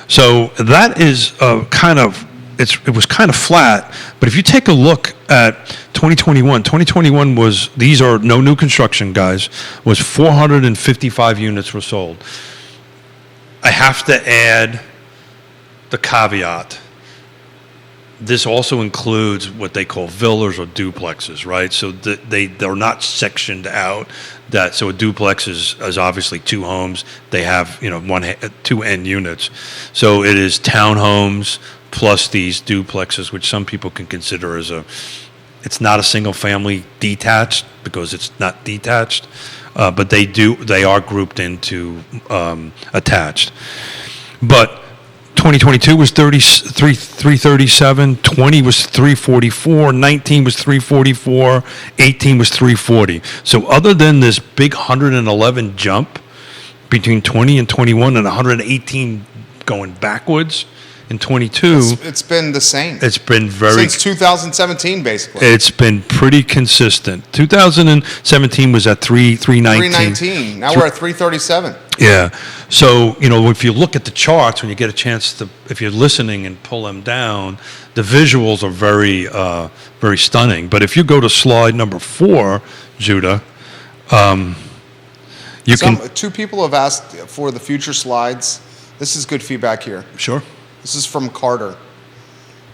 [SPEAKER 1] So that is it was kind of flat, but if you take a look at 2021 was, these are no new construction, guys, was 455 units were sold. I have to add the caveat. This also includes what they call villas or duplexes, right? So they're not sectioned out. So a duplex is obviously 2 homes. They have 2 end units. So it is townhomes plus these duplexes, which some people can consider it's not a single family detached because it's not detached, but they are grouped into attached. But 2022 was 337, 20 was 344, 19 was 344, 18 was 340. So other than this big 111 jump between 20 and 21 and 118 going backwards in 22,
[SPEAKER 2] It's been the same.
[SPEAKER 1] it's been
[SPEAKER 2] Since 2017, basically.
[SPEAKER 1] it's been pretty consistent. 2017 was at 319.
[SPEAKER 2] 319. Now we're at 337.
[SPEAKER 1] Yeah. So, if you look at the charts, when you get a chance to, if you're listening and pull them down, the visuals are very, very stunning. But if you go to slide number 4, Judah,
[SPEAKER 2] Two people have asked for the future slides. This is good feedback here.
[SPEAKER 1] Sure.
[SPEAKER 2] This is from Carter.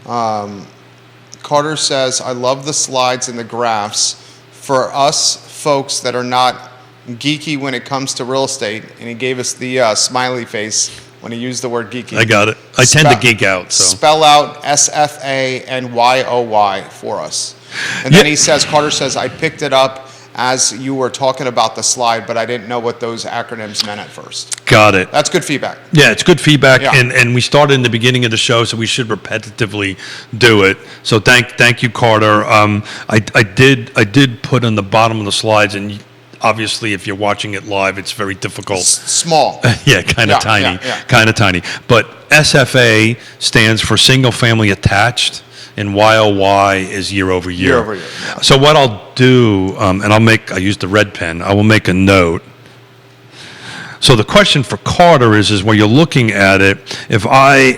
[SPEAKER 2] Carter says, I love the slides and the graphs. For us folks that are not geeky when it comes to real estate, and he gave us the smiley face when he used the word geeky.
[SPEAKER 1] I got it. I tend to geek out. So
[SPEAKER 2] Spell out SFA and YOY for us. And then Carter says, I picked it up as you were talking about the slide, but I didn't know what those acronyms meant at first.
[SPEAKER 1] Got it.
[SPEAKER 2] That's good feedback.
[SPEAKER 1] Yeah, it's good feedback,
[SPEAKER 2] Yeah.
[SPEAKER 1] and we started in the beginning of the show, so we should repetitively do it. So thank you, Carter. I did put on the bottom of the slides, and obviously, if you're watching it live, it's very difficult.
[SPEAKER 2] Small.
[SPEAKER 1] Yeah, kind of
[SPEAKER 2] Yeah,
[SPEAKER 1] tiny,
[SPEAKER 2] yeah.
[SPEAKER 1] kind of tiny. But SFA stands for single family attached, and YOY is year over year.
[SPEAKER 2] Year over year, yeah.
[SPEAKER 1] So what I'll do, and I use the red pen. I will make a note. So the question for Carter is when you're looking at it, if I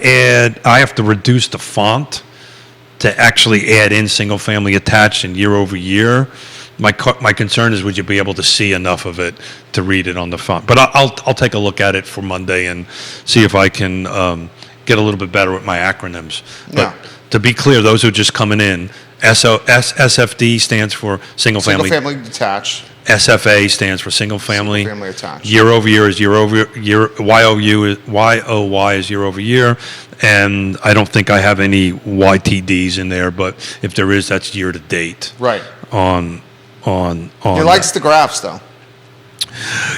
[SPEAKER 1] have to reduce the font to actually add in single family attached and year over year. My concern is, would you be able to see enough of it to read it on the font? But I'll take a look at it for Monday and see if I can get a little bit better with my acronyms. But
[SPEAKER 2] Yeah.
[SPEAKER 1] to be clear, those are just coming in. SFD stands for single family.
[SPEAKER 2] Single family detached.
[SPEAKER 1] SFA stands for single family.
[SPEAKER 2] Single family attached.
[SPEAKER 1] Year over year is year over year. YOY is year over year. And I don't think I have any YTDs in there, but if there is, that's year to date.
[SPEAKER 2] Right.
[SPEAKER 1] On
[SPEAKER 2] He likes the graphs, though.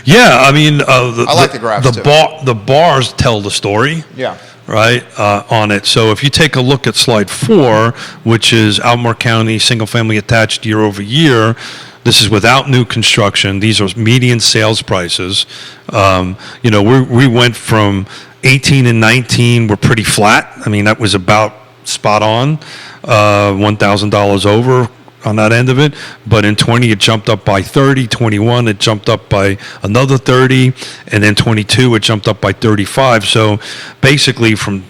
[SPEAKER 1] Yeah, I mean,
[SPEAKER 2] I like the graphs, too.
[SPEAKER 1] The bars tell the story.
[SPEAKER 2] Yeah.
[SPEAKER 1] Right, on it. So if you take a look at slide 4, which is Albemarle County single-family attached year over year, this is without new construction. These are median sales prices. We went from 18 and 19 were pretty flat. I mean, that was about spot on, $1,000 over on that end of it. But in 20, it jumped up by 30. 21, it jumped up by another 30. And then 22, it jumped up by 35. So basically from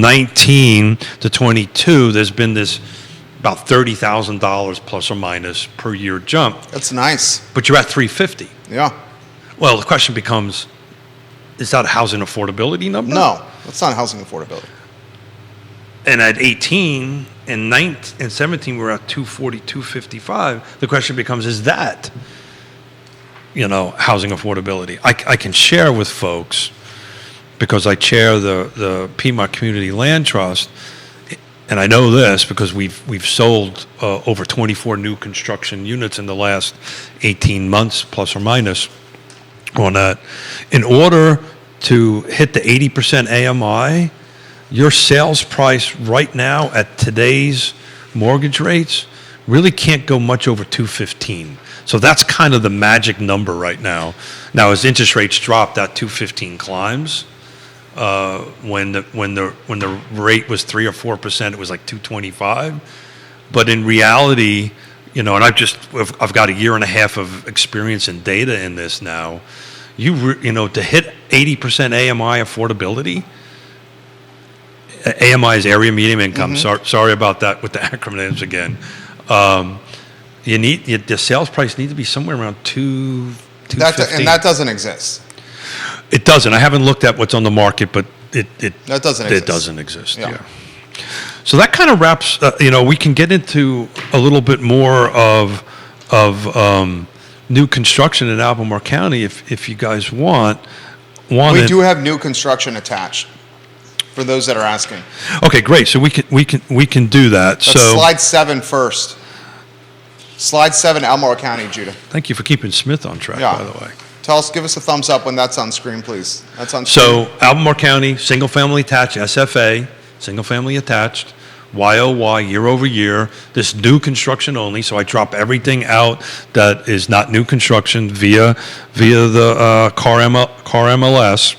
[SPEAKER 1] 19 to 22, there's been this about $30,000 plus or minus per year jump.
[SPEAKER 2] That's nice.
[SPEAKER 1] But you're at 350.
[SPEAKER 2] Yeah.
[SPEAKER 1] Well, the question becomes, is that a housing affordability number?
[SPEAKER 2] No, that's not housing affordability.
[SPEAKER 1] And at 18 and 19 and 17, we're at 240, 255. The question becomes, is that, housing affordability? I can share with folks, because I chair the Piedmont Community Land Trust, and I know this because we've sold over 24 new construction units in the last 18 months, plus or minus, on that. In order to hit the 80% AMI, your sales price right now at today's mortgage rates really can't go much over 215. So that's kind of the magic number right now. Now, as interest rates drop, that 215 climbs. When the rate was 3 or 4%, it was like 225. But in reality, and I've got a year and a half of experience and data in this now. To hit 80% AMI affordability. AMI is area medium income. Sorry about that with the acronyms again. The sales price need to be somewhere around 215.
[SPEAKER 2] And that doesn't exist.
[SPEAKER 1] It doesn't. I haven't looked at what's on the market, but
[SPEAKER 2] that doesn't exist.
[SPEAKER 1] It doesn't exist. Yeah. So that kind of wraps. We can get into a little bit more of new construction in Albemarle County if you guys want.
[SPEAKER 2] We do have new construction attached. For those that are asking.
[SPEAKER 1] Okay, great. So we can do that.
[SPEAKER 2] That's slide 7 first. Slide 7, Albemarle County, Judah.
[SPEAKER 1] Thank you for keeping Smith on track, by the way.
[SPEAKER 2] Give us a thumbs up when that's on screen, please. That's on screen.
[SPEAKER 1] So Albemarle County, single family attached, SFA, single family attached, YOY, year over year. This new construction only. So I drop everything out that is not new construction via the car MLS.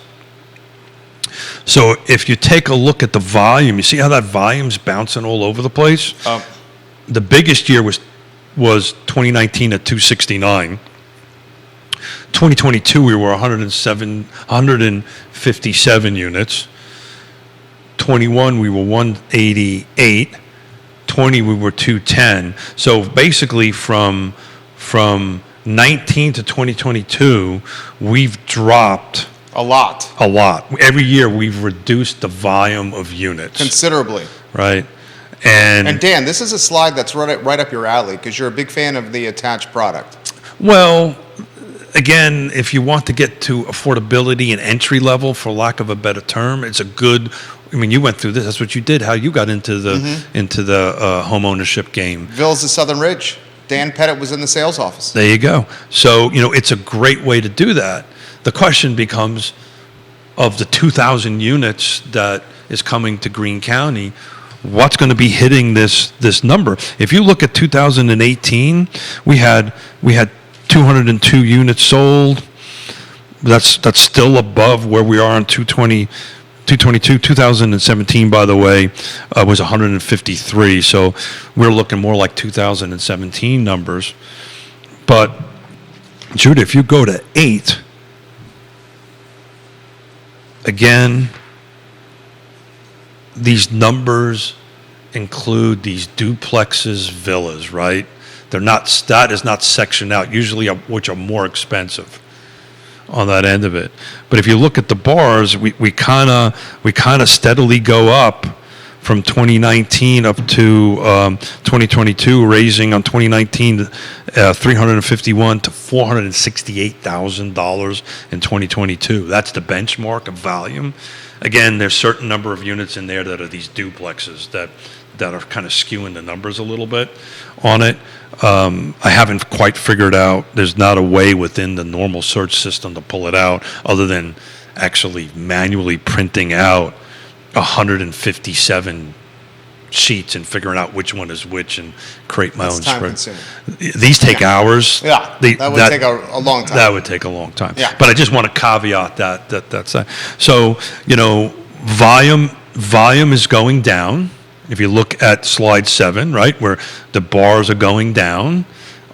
[SPEAKER 1] So if you take a look at the volume, you see how that volume's bouncing all over the place? The biggest year was 2019 at 269. 2022, we were 157 units. 21, we were 188. 20, we were 210. So basically from 19 to 2022, we've dropped
[SPEAKER 2] a lot.
[SPEAKER 1] Every year we've reduced the volume of units
[SPEAKER 2] considerably.
[SPEAKER 1] Right.
[SPEAKER 2] And Dan, this is a slide that's right up your alley because you're a big fan of the attached product.
[SPEAKER 1] Well, again, if you want to get to affordability and entry level, for lack of a better term, it's a good. I mean, you went through this. That's what you did. How you got into the home ownership game.
[SPEAKER 2] Ville's the Southern Ridge. Dan Pettit was in the sales office.
[SPEAKER 1] There you go. So it's a great way to do that. The question becomes, of the 2,000 units that is coming to Greene County, what's going to be hitting this number? If you look at 2018, we had 202 units sold. That's still above where we are in 222. 2017, by the way, was 153. So we're looking more like 2017 numbers. But Judah, if you go to 8. Again, these numbers include these duplexes, villas, right? That is not sectioned out, usually which are more expensive on that end of it. But if you look at the bars, we kind of steadily go up from 2019 up to 2022, raising on 2019 $351 to $468,000 in 2022. That's the benchmark of volume. Again, there's certain number of units in there that are these duplexes that are kind of skewing the numbers a little bit on it. I haven't quite figured out. There's not a way within the normal search system to pull it out other than actually manually printing out 157 sheets and figuring out which one is which and create my own spread. These take hours.
[SPEAKER 2] Yeah, that would take a long time.
[SPEAKER 1] That would take a long time.
[SPEAKER 2] Yeah.
[SPEAKER 1] But I just want to caveat that's that. So, volume is going down. If you look at slide 7, right, where the bars are going down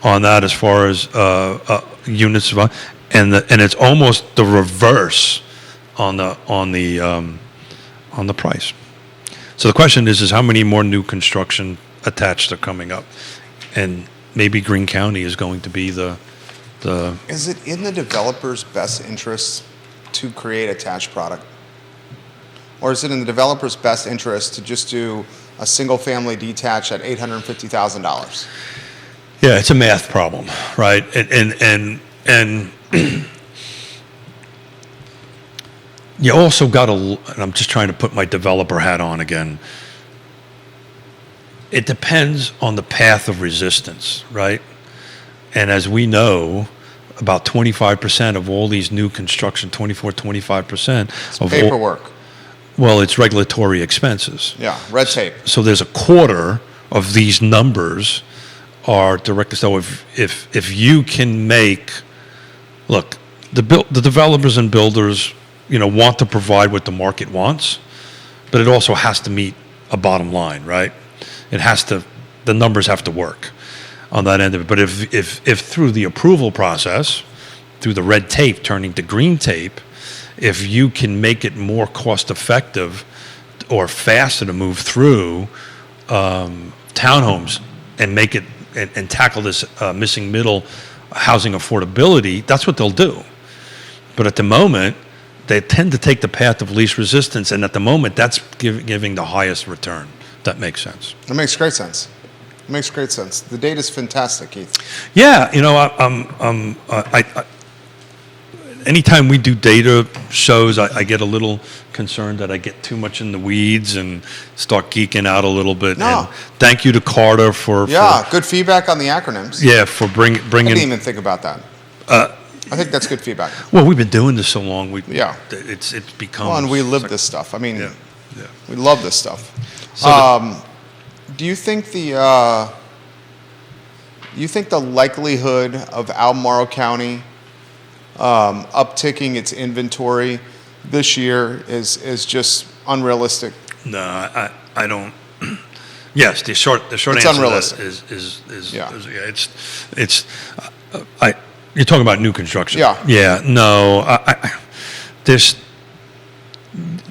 [SPEAKER 1] on that as far as units, and it's almost the reverse on the price. So the question is how many more new construction attached are coming up, and maybe Greene County is going to be the.
[SPEAKER 2] Is it in the developer's best interest to create a attached product? Or is it in the developer's best interest to just do a single-family detached at $850,000?
[SPEAKER 1] Yeah, it's a math problem, right? And you also got to, and I'm just trying to put my developer hat on again. It depends on the path of resistance, right? And as we know, about 25% of all these new construction, 25% of
[SPEAKER 2] Paperwork.
[SPEAKER 1] Well, it's regulatory expenses.
[SPEAKER 2] Yeah, red tape.
[SPEAKER 1] So there's a quarter of these numbers are direct. So if you can make, look, the developers and builders, want to provide what the market wants, but it also has to meet a bottom line, right? The numbers have to work on that end of it. But if through the approval process, through the red tape turning to green tape, if you can make it more cost effective or faster to move through townhomes and make it and tackle this missing middle housing affordability, that's what they'll do. But at the moment, they tend to take the path of least resistance, and at the moment, that's giving the highest return. That makes sense.
[SPEAKER 2] That makes great sense. It makes great sense. The data's fantastic, Keith.
[SPEAKER 1] Yeah, anytime we do data shows, I get a little concerned that I get too much in the weeds and start geeking out a little bit.
[SPEAKER 2] No.
[SPEAKER 1] And thank you to Carter for
[SPEAKER 2] good feedback on the acronyms.
[SPEAKER 1] Yeah, for bringing.
[SPEAKER 2] I didn't even think about that. I think that's good feedback.
[SPEAKER 1] Well, we've been doing this so long. It's become.
[SPEAKER 2] Well, and we live this stuff. I mean,
[SPEAKER 1] yeah.
[SPEAKER 2] we love this stuff.
[SPEAKER 1] So
[SPEAKER 2] do you think the likelihood of Albemarle County upticking its inventory this year is just unrealistic?
[SPEAKER 1] No, I don't. Yes, the short answer
[SPEAKER 2] unrealistic.
[SPEAKER 1] To that is
[SPEAKER 2] Yeah.
[SPEAKER 1] It's you're talking about new construction.
[SPEAKER 2] Yeah.
[SPEAKER 1] Yeah. No, there's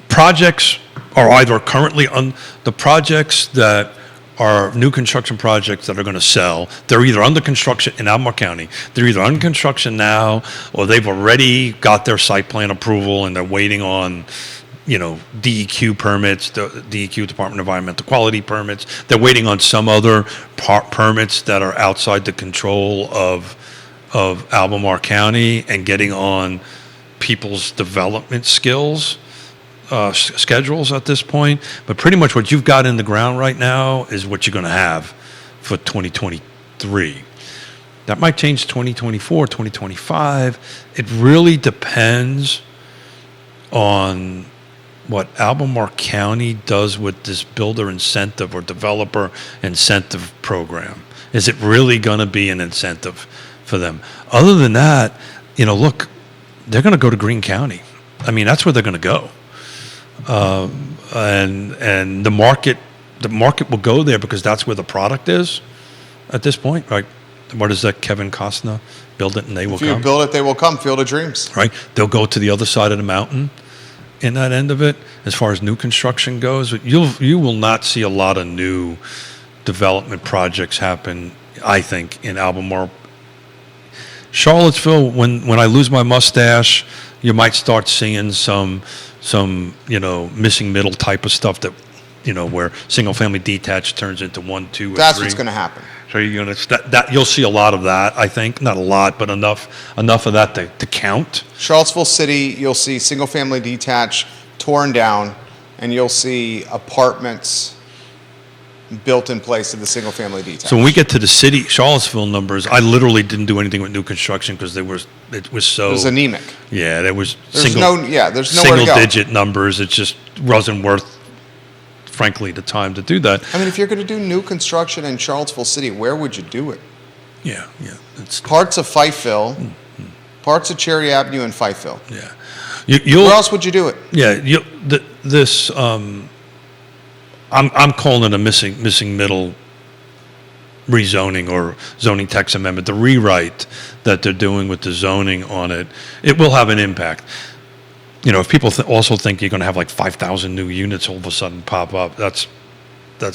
[SPEAKER 1] projects are either currently on the projects that are new construction projects that are going to sell. They're either under construction in Albemarle County. They're either under construction now, or they've already got their site plan approval and they're waiting on, DEQ permits, the DEQ Department of Environmental Quality permits. They're waiting on some other permits that are outside the control of Albemarle County and getting on people's development skills. Schedules at this point, but pretty much what you've got in the ground right now is what you're going to have for 2023. That might change 2024, 2025. It really depends on what Albemarle County does with this builder incentive or developer incentive program. Is it really going to be an incentive for them? Other than that, look, they're going to go to Greene County. I mean, that's where they're going to go. And the market will go there because that's where the product is at this point, right? What is that, Kevin Costner? Build it and they will come.
[SPEAKER 2] If you build it, they will come. Field of Dreams.
[SPEAKER 1] Right? They'll go to the other side of the mountain in that end of it. As far as new construction goes, you will not see a lot of new development projects happen, I think, in Albemarle. Charlottesville, when I lose my mustache, you might start seeing some missing middle type of stuff that, where single family detached turns into 1, 2, or
[SPEAKER 2] That's
[SPEAKER 1] 3.
[SPEAKER 2] what's going to happen.
[SPEAKER 1] So you're going to you'll see a lot of that. I think not a lot, but enough of that to count.
[SPEAKER 2] Charlottesville City, you'll see single family detached torn down, and you'll see apartments built in place of the single family detached.
[SPEAKER 1] So when we get to the city Charlottesville numbers, I literally didn't do anything with new construction because it was so.
[SPEAKER 2] It was anemic.
[SPEAKER 1] Yeah, there was
[SPEAKER 2] there's nowhere to go.
[SPEAKER 1] Digit numbers. It just wasn't worth, frankly, the time to do that.
[SPEAKER 2] I mean, if you're going to do new construction in Charlottesville City, where would you do it?
[SPEAKER 1] Yeah. It's
[SPEAKER 2] parts of Fifeville, parts of Cherry Avenue and Fifeville.
[SPEAKER 1] Yeah.
[SPEAKER 2] Where else would you do it?
[SPEAKER 1] Yeah. This. I'm calling it a missing middle rezoning or zoning text amendment. The rewrite that they're doing with the zoning on it will have an impact. If people also think you're going to have like 5,000 new units all of a sudden pop up, that's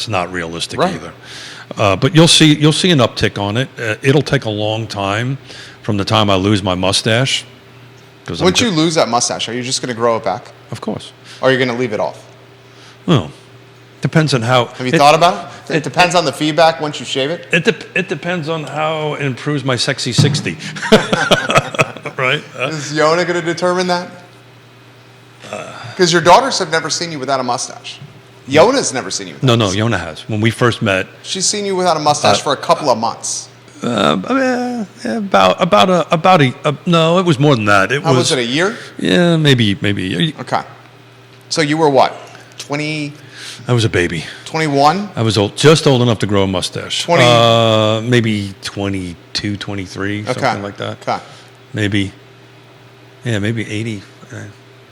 [SPEAKER 1] not realistic either. But you'll see an uptick on it. It'll take a long time from the time I lose my mustache 'Cause
[SPEAKER 2] Once you lose that mustache, are you just going to grow it back?
[SPEAKER 1] Of course.
[SPEAKER 2] Or are you going to leave it off?
[SPEAKER 1] Well, depends on how.
[SPEAKER 2] Have you thought about it? It depends on the feedback once you shave it?
[SPEAKER 1] It depends on how it improves my sexy 60. Right?
[SPEAKER 2] Is Yonna going to determine that? Because your daughters have never seen you without a mustache. Yonna's never seen you without
[SPEAKER 1] No, Yonna has. When we first met,
[SPEAKER 2] She's seen you without a mustache for a couple of months.
[SPEAKER 1] no, it was more than that.
[SPEAKER 2] How was it, a year?
[SPEAKER 1] Yeah, maybe a year.
[SPEAKER 2] Okay. So you were what, 20,
[SPEAKER 1] I was a baby.
[SPEAKER 2] 21?
[SPEAKER 1] I was just old enough to grow a mustache.
[SPEAKER 2] 20
[SPEAKER 1] maybe 22, 23, something like that.
[SPEAKER 2] Okay.
[SPEAKER 1] Maybe 80.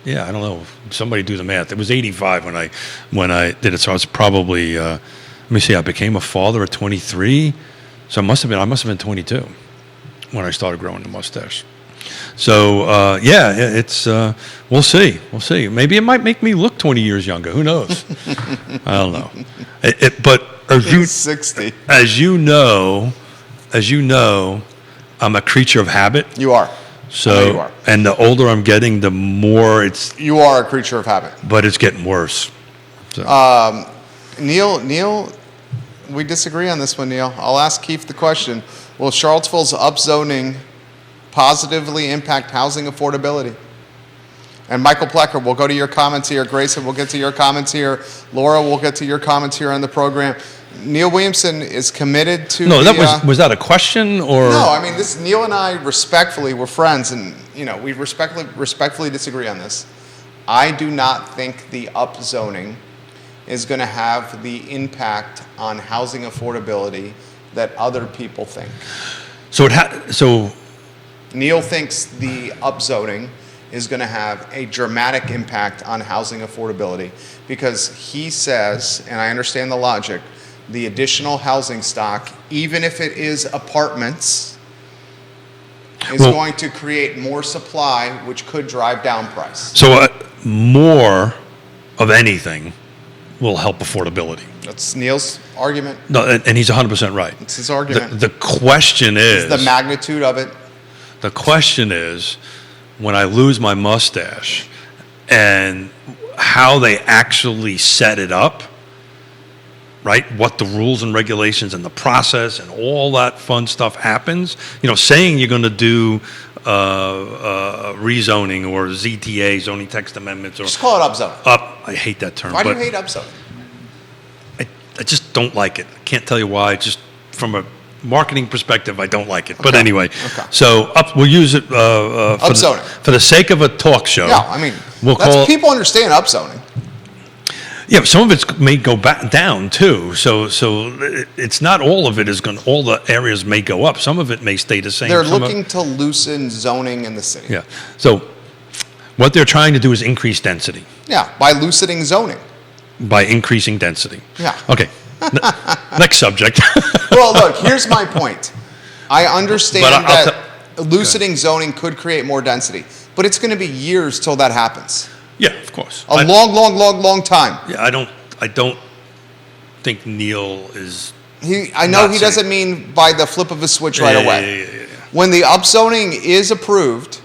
[SPEAKER 1] Yeah, I don't know. Somebody do the math. It was 85 when I did it. So I was probably let me see. I became a father at 23. So I must have been 22 when I started growing the mustache. So it's we'll see. Maybe it might make me look 20 years younger. Who knows? I don't know. But
[SPEAKER 2] He's 60.
[SPEAKER 1] as you know, I'm a creature of habit.
[SPEAKER 2] You are.
[SPEAKER 1] So,
[SPEAKER 2] I know you are.
[SPEAKER 1] And the older I'm getting, the more
[SPEAKER 2] You are a creature of habit.
[SPEAKER 1] but it's getting worse. So.
[SPEAKER 2] Neil, we disagree on this one, Neil. I'll ask Keith the question. Will Charlottesville's upzoning positively impact housing affordability? And Michael Plecker, we'll go to your comments here. Grayson, we'll get to your comments here. Laura, we'll get to your comments here on the program. Neil Williamson is committed to
[SPEAKER 1] No, was that a question or?
[SPEAKER 2] No, I mean, Neil and I respectfully, we're friends, and we respectfully disagree on this. I do not think the upzoning is going to have the impact on housing affordability that other people think.
[SPEAKER 1] So
[SPEAKER 2] Neil thinks the upzoning is going to have a dramatic impact on housing affordability because he says, and I understand the logic, the additional housing stock, even if it is apartments, is going to create more supply, which could drive down price.
[SPEAKER 1] So more of anything will help affordability.
[SPEAKER 2] That's Neil's argument.
[SPEAKER 1] No, and he's 100% right.
[SPEAKER 2] It's his argument.
[SPEAKER 1] The question is
[SPEAKER 2] the magnitude of it.
[SPEAKER 1] The question is, when I lose my mustache and how they actually set it up, right? What the rules and regulations and the process and all that fun stuff happens. Saying you're going to do rezoning or ZTA, zoning text amendments, or
[SPEAKER 2] just call it upzoning.
[SPEAKER 1] I hate that term.
[SPEAKER 2] Why do you hate upzoning?
[SPEAKER 1] I just don't like it. I can't tell you why. Just from a marketing perspective, I don't like it. But anyway, so we'll use it
[SPEAKER 2] upzoning
[SPEAKER 1] for the sake of a talk show.
[SPEAKER 2] Yeah, I mean, people understand upzoning.
[SPEAKER 1] Yeah, some of it may go back down too. So it's not all of it is going. All the areas may go up. Some of it may stay the same.
[SPEAKER 2] They're looking to loosen zoning in the city.
[SPEAKER 1] Yeah. So what they're trying to do is increase density.
[SPEAKER 2] Yeah, by loosening zoning.
[SPEAKER 1] By increasing density.
[SPEAKER 2] Yeah.
[SPEAKER 1] Okay. Next subject.
[SPEAKER 2] Well, look, here's my point. I understand that loosening zoning could create more density, but it's going to be years till that happens.
[SPEAKER 1] Yeah, of course.
[SPEAKER 2] A long time.
[SPEAKER 1] Yeah, I don't think Neil is.
[SPEAKER 2] I know he doesn't mean by the flip of a switch right away.
[SPEAKER 1] Yeah.
[SPEAKER 2] When the upzoning is approved,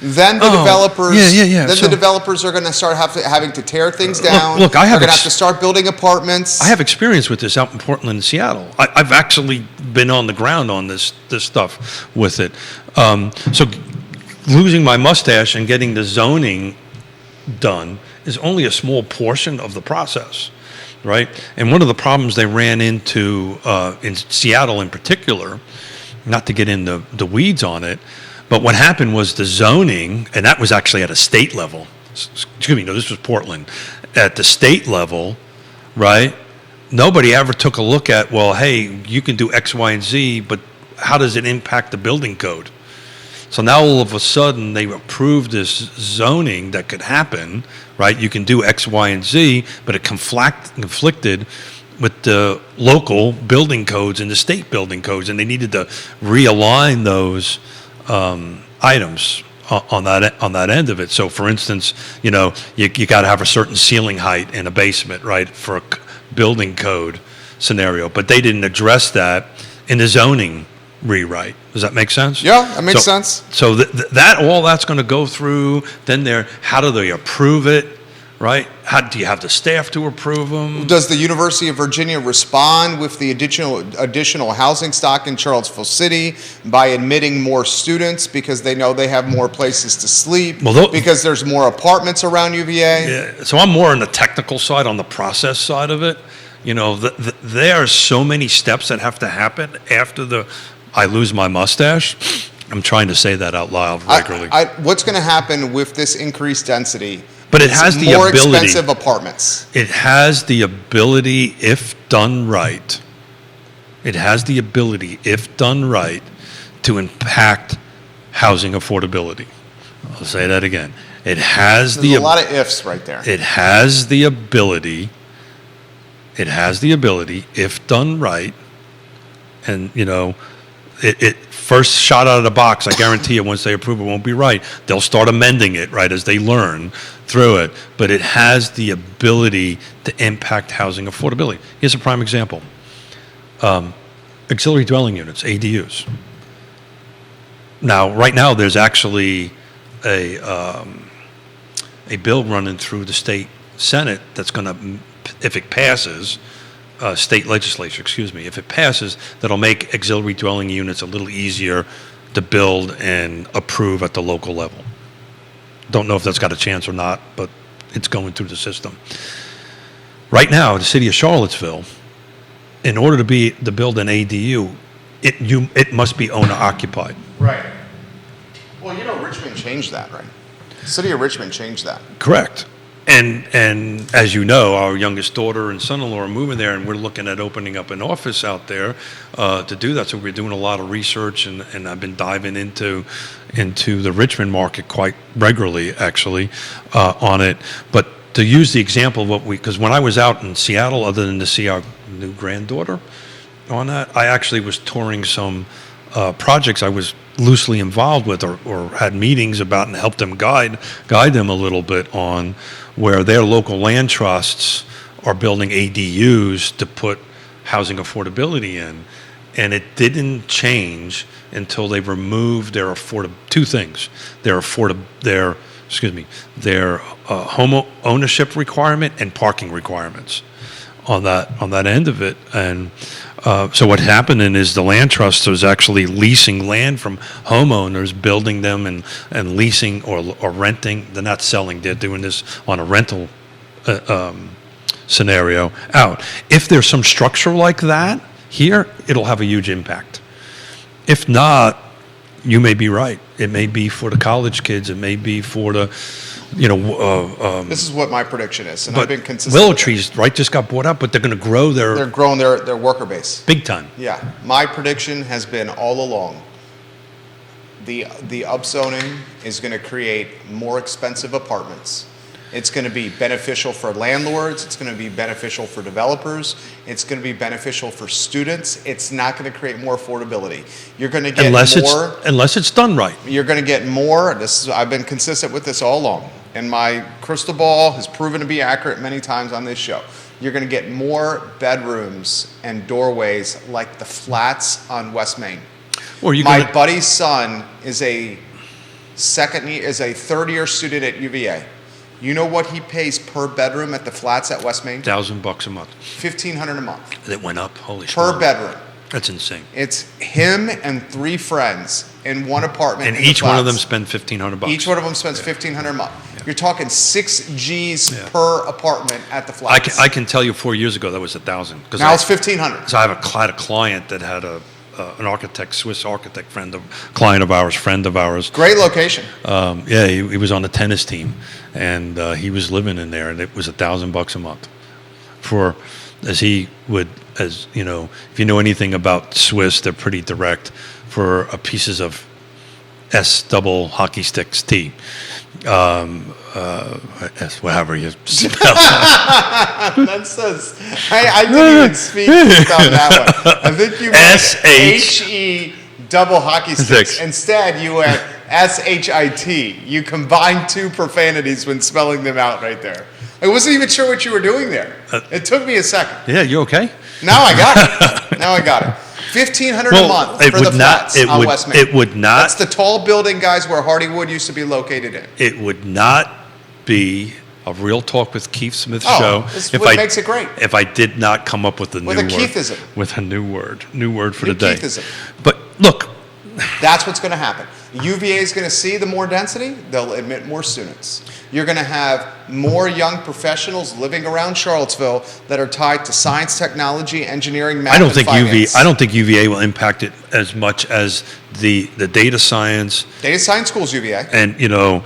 [SPEAKER 2] then the developers. Then the developers are going to start having to tear things down.
[SPEAKER 1] Look,
[SPEAKER 2] they're going to have to start building apartments.
[SPEAKER 1] I have experience with this out in Portland and Seattle. I've actually been on the ground on this stuff with it. So losing my mustache and getting the zoning done is only a small portion of the process, right? And one of the problems they ran into in Seattle in particular, not to get in the weeds on it, but what happened was the zoning, and that was actually at a state level. Excuse me, no, this was Portland. At the state level, right? Nobody ever took a look at, well, hey, you can do X, Y, and Z, but how does it impact the building code? So now all of a sudden they approved this zoning that could happen, right? You can do X, Y, and Z, but it conflicted with the local building codes and the state building codes, and they needed to realign those items on that end of it. So, for instance, you got to have a certain ceiling height in a basement, right, for a building code scenario, but they didn't address that in the zoning rewrite. Does that make sense?
[SPEAKER 2] Yeah, that makes sense.
[SPEAKER 1] So that all that's going to go through. Then how do they approve it? Right? How do you have the staff to approve them?
[SPEAKER 2] Does the University of Virginia respond with the additional housing stock in Charlottesville City by admitting more students because they know they have more places to sleep, because there's more apartments around UVA?
[SPEAKER 1] Yeah. So I'm more on the technical side, on the process side of it. You know, there are so many steps that have to happen after I lose my mustache. I'm trying to say that out loud regularly.
[SPEAKER 2] What's going to happen with this increased density?
[SPEAKER 1] But it has the
[SPEAKER 2] more
[SPEAKER 1] ability.
[SPEAKER 2] More expensive apartments.
[SPEAKER 1] It has the ability, if done right. It has the ability, if done right, to impact housing affordability. I'll say that again. It has
[SPEAKER 2] There's a lot of ifs right there.
[SPEAKER 1] It has the ability. It has the ability, if done right, and it first shot out of the box, I guarantee you, once they approve it, won't be right. They'll start amending it, right, as they learn through it. But it has the ability to impact housing affordability. Here's a prime example. Auxiliary dwelling units, ADUs. Now, right now, there's actually a bill running through the state Senate that's going to, if it passes, state legislature, if it passes, that'll make auxiliary dwelling units a little easier to build and approve at the local level. Don't know if that's got a chance or not, but it's going through the system. Right now, the city of Charlottesville, in order to build an ADU, it must be owner occupied.
[SPEAKER 2] Right. Well, Richmond changed that, right? The city of Richmond changed that.
[SPEAKER 1] Correct. And as you know, our youngest daughter and son-in-law are moving there, and we're looking at opening up an office out there to do that. So we're doing a lot of research, and I've been diving into the Richmond market quite regularly, actually, on it. But to use the example of because when I was out in Seattle, other than to see our new granddaughter on that, I actually was touring some projects I was loosely involved with or had meetings about and helped them guide them a little bit on where their local land trusts are building ADUs to put housing affordability in. And it didn't change until they removed their two things. Their home ownership requirement and parking requirements on that end of it. And so what happened is the land trust was actually leasing land from homeowners, building them and leasing or renting. They're not selling. They're doing this on a rental scenario out. If there's some structure like that here, it'll have a huge impact. If not, you may be right. It may be for the college kids. It may be for the,
[SPEAKER 2] this is what my prediction is, and I've been consistent.
[SPEAKER 1] Willow Trees, right, just got bought up, but they're going to grow
[SPEAKER 2] They're growing their worker base.
[SPEAKER 1] Big time.
[SPEAKER 2] Yeah. My prediction has been all along, the upzoning is going to create more expensive apartments. It's going to be beneficial for landlords. It's going to be beneficial for developers. It's going to be beneficial for students. It's not going to create more affordability. You're going to get more.
[SPEAKER 1] Unless it's done right.
[SPEAKER 2] You're going to get more. I've been consistent with this all along. And my crystal ball has proven to be accurate many times on this show. You're going to get more bedrooms and doorways like the flats on West Main. My buddy's son is a third-year student at UVA. You know what he pays per bedroom at the flats at West Main?
[SPEAKER 1] $1,000 a month.
[SPEAKER 2] $1,500 a month.
[SPEAKER 1] It went up. Holy shit.
[SPEAKER 2] Per bedroom.
[SPEAKER 1] That's insane.
[SPEAKER 2] It's him and 3 friends in one apartment.
[SPEAKER 1] And each one of them spend $1,500.
[SPEAKER 2] Each one of them spends $1,500 a month. Yeah. You're talking 6 G's per apartment at the flats.
[SPEAKER 1] I can tell you 4 years ago that was $1,000.
[SPEAKER 2] Now it's $1,500.
[SPEAKER 1] So I had a client that had an architect, Swiss architect friend of ours. Great
[SPEAKER 2] location.
[SPEAKER 1] He was on the tennis team, and he was living in there, and it was $1,000 a month if you know anything about Swiss, they're pretty direct for pieces of S double hockey sticks T. Whatever you spell.
[SPEAKER 2] That says, I didn't even speak without that one. I think you went H-E double hockey sticks. Instead, you went S-H-I-T. You combined 2 profanities when spelling them out right there. I wasn't even sure what you were doing there. It took me a second.
[SPEAKER 1] Yeah, you okay?
[SPEAKER 2] Now I got it. $1,500 a
[SPEAKER 1] Well,
[SPEAKER 2] month
[SPEAKER 1] it
[SPEAKER 2] for the
[SPEAKER 1] would not-
[SPEAKER 2] flats
[SPEAKER 1] it
[SPEAKER 2] on
[SPEAKER 1] would-
[SPEAKER 2] West Main.
[SPEAKER 1] it would not-
[SPEAKER 2] That's the tall building, guys, where Hardywood used to be located in.
[SPEAKER 1] It would not be a Real Talk with Keith Smith
[SPEAKER 2] Oh,
[SPEAKER 1] show
[SPEAKER 2] this is what makes it great.
[SPEAKER 1] if I did not come up with a
[SPEAKER 2] With
[SPEAKER 1] new
[SPEAKER 2] a
[SPEAKER 1] word.
[SPEAKER 2] Keithism.
[SPEAKER 1] With a new word for
[SPEAKER 2] New
[SPEAKER 1] the day.
[SPEAKER 2] Keithism.
[SPEAKER 1] But look,
[SPEAKER 2] That's what's going to happen. UVA is going to see the more density, they'll admit more students. You're going to have more young professionals living around Charlottesville that are tied to science, technology, engineering, math,
[SPEAKER 1] I don't
[SPEAKER 2] and
[SPEAKER 1] think
[SPEAKER 2] finance.
[SPEAKER 1] I don't think UVA will impact it as much as the data science
[SPEAKER 2] Data Science Schools, UVA.
[SPEAKER 1] and Willow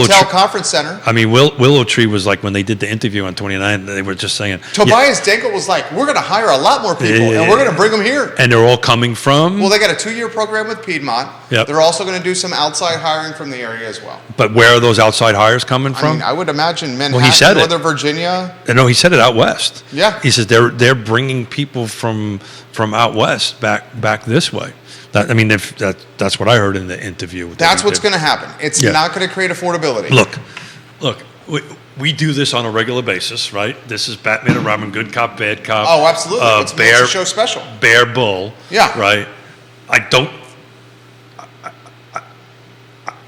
[SPEAKER 2] Hotel
[SPEAKER 1] Tree.
[SPEAKER 2] Conference Center.
[SPEAKER 1] I mean, Willow Tree was like when they did the interview on 29, they were just saying
[SPEAKER 2] Tobias Dinkel was like, we're going to hire a lot more people, and we're going to bring them here.
[SPEAKER 1] and they're all coming from.
[SPEAKER 2] Well, they got a 2-year program with Piedmont.
[SPEAKER 1] Yep.
[SPEAKER 2] They're also going to do some outside hiring from the area as well.
[SPEAKER 1] But where are those outside hires coming
[SPEAKER 2] I
[SPEAKER 1] from?
[SPEAKER 2] mean, I would imagine Manhattan,
[SPEAKER 1] he said it.
[SPEAKER 2] Northern Virginia.
[SPEAKER 1] No, he said it out west.
[SPEAKER 2] Yeah.
[SPEAKER 1] He says they're bringing people from out west back this way. That's what I heard in the interview.
[SPEAKER 2] That's what's going to happen. It's
[SPEAKER 1] Yeah.
[SPEAKER 2] not going to create affordability.
[SPEAKER 1] Look. We do this on a regular basis, right? This is Batman and Robin, good cop, bad cop.
[SPEAKER 2] Oh, absolutely. It's makes the show special.
[SPEAKER 1] Bear bull.
[SPEAKER 2] Yeah.
[SPEAKER 1] Right.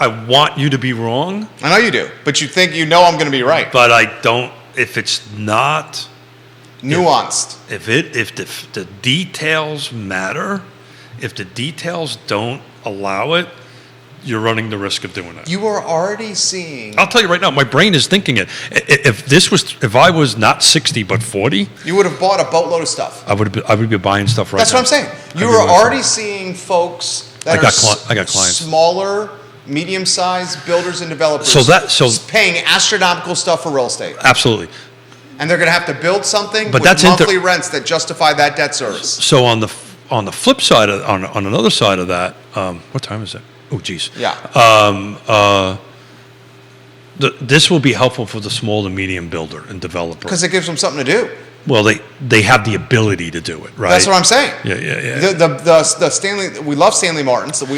[SPEAKER 1] I want you to be wrong,
[SPEAKER 2] I know you do, but you think you know I'm going to be right.
[SPEAKER 1] but I don't. If it's not,
[SPEAKER 2] Nuanced.
[SPEAKER 1] if the details matter, if the details don't allow it, you're running the risk of doing it.
[SPEAKER 2] You are already seeing.
[SPEAKER 1] I'll tell you right now, my brain is thinking it. If I was not 60 but 40,
[SPEAKER 2] You would have bought a boatload of stuff.
[SPEAKER 1] I would be buying stuff right
[SPEAKER 2] That's
[SPEAKER 1] now.
[SPEAKER 2] what I'm saying. You
[SPEAKER 1] I'd be
[SPEAKER 2] are
[SPEAKER 1] buying
[SPEAKER 2] already seeing folks that
[SPEAKER 1] I got clients.
[SPEAKER 2] smaller, medium-sized builders and developers
[SPEAKER 1] So
[SPEAKER 2] paying astronomical stuff for real estate.
[SPEAKER 1] Absolutely.
[SPEAKER 2] And they're going to have to build something
[SPEAKER 1] But
[SPEAKER 2] with
[SPEAKER 1] that's
[SPEAKER 2] monthly rents that justify that debt service.
[SPEAKER 1] So on the flip side, on another side of that, what time is it? Oh, geez.
[SPEAKER 2] Yeah.
[SPEAKER 1] This will be helpful for the small to medium builder and developer.
[SPEAKER 2] Because it gives them something to do.
[SPEAKER 1] Well, they have the ability to do it, right?
[SPEAKER 2] That's what I'm saying.
[SPEAKER 1] Yeah.
[SPEAKER 2] The Stanley, we love Stanley Martins.
[SPEAKER 1] Well,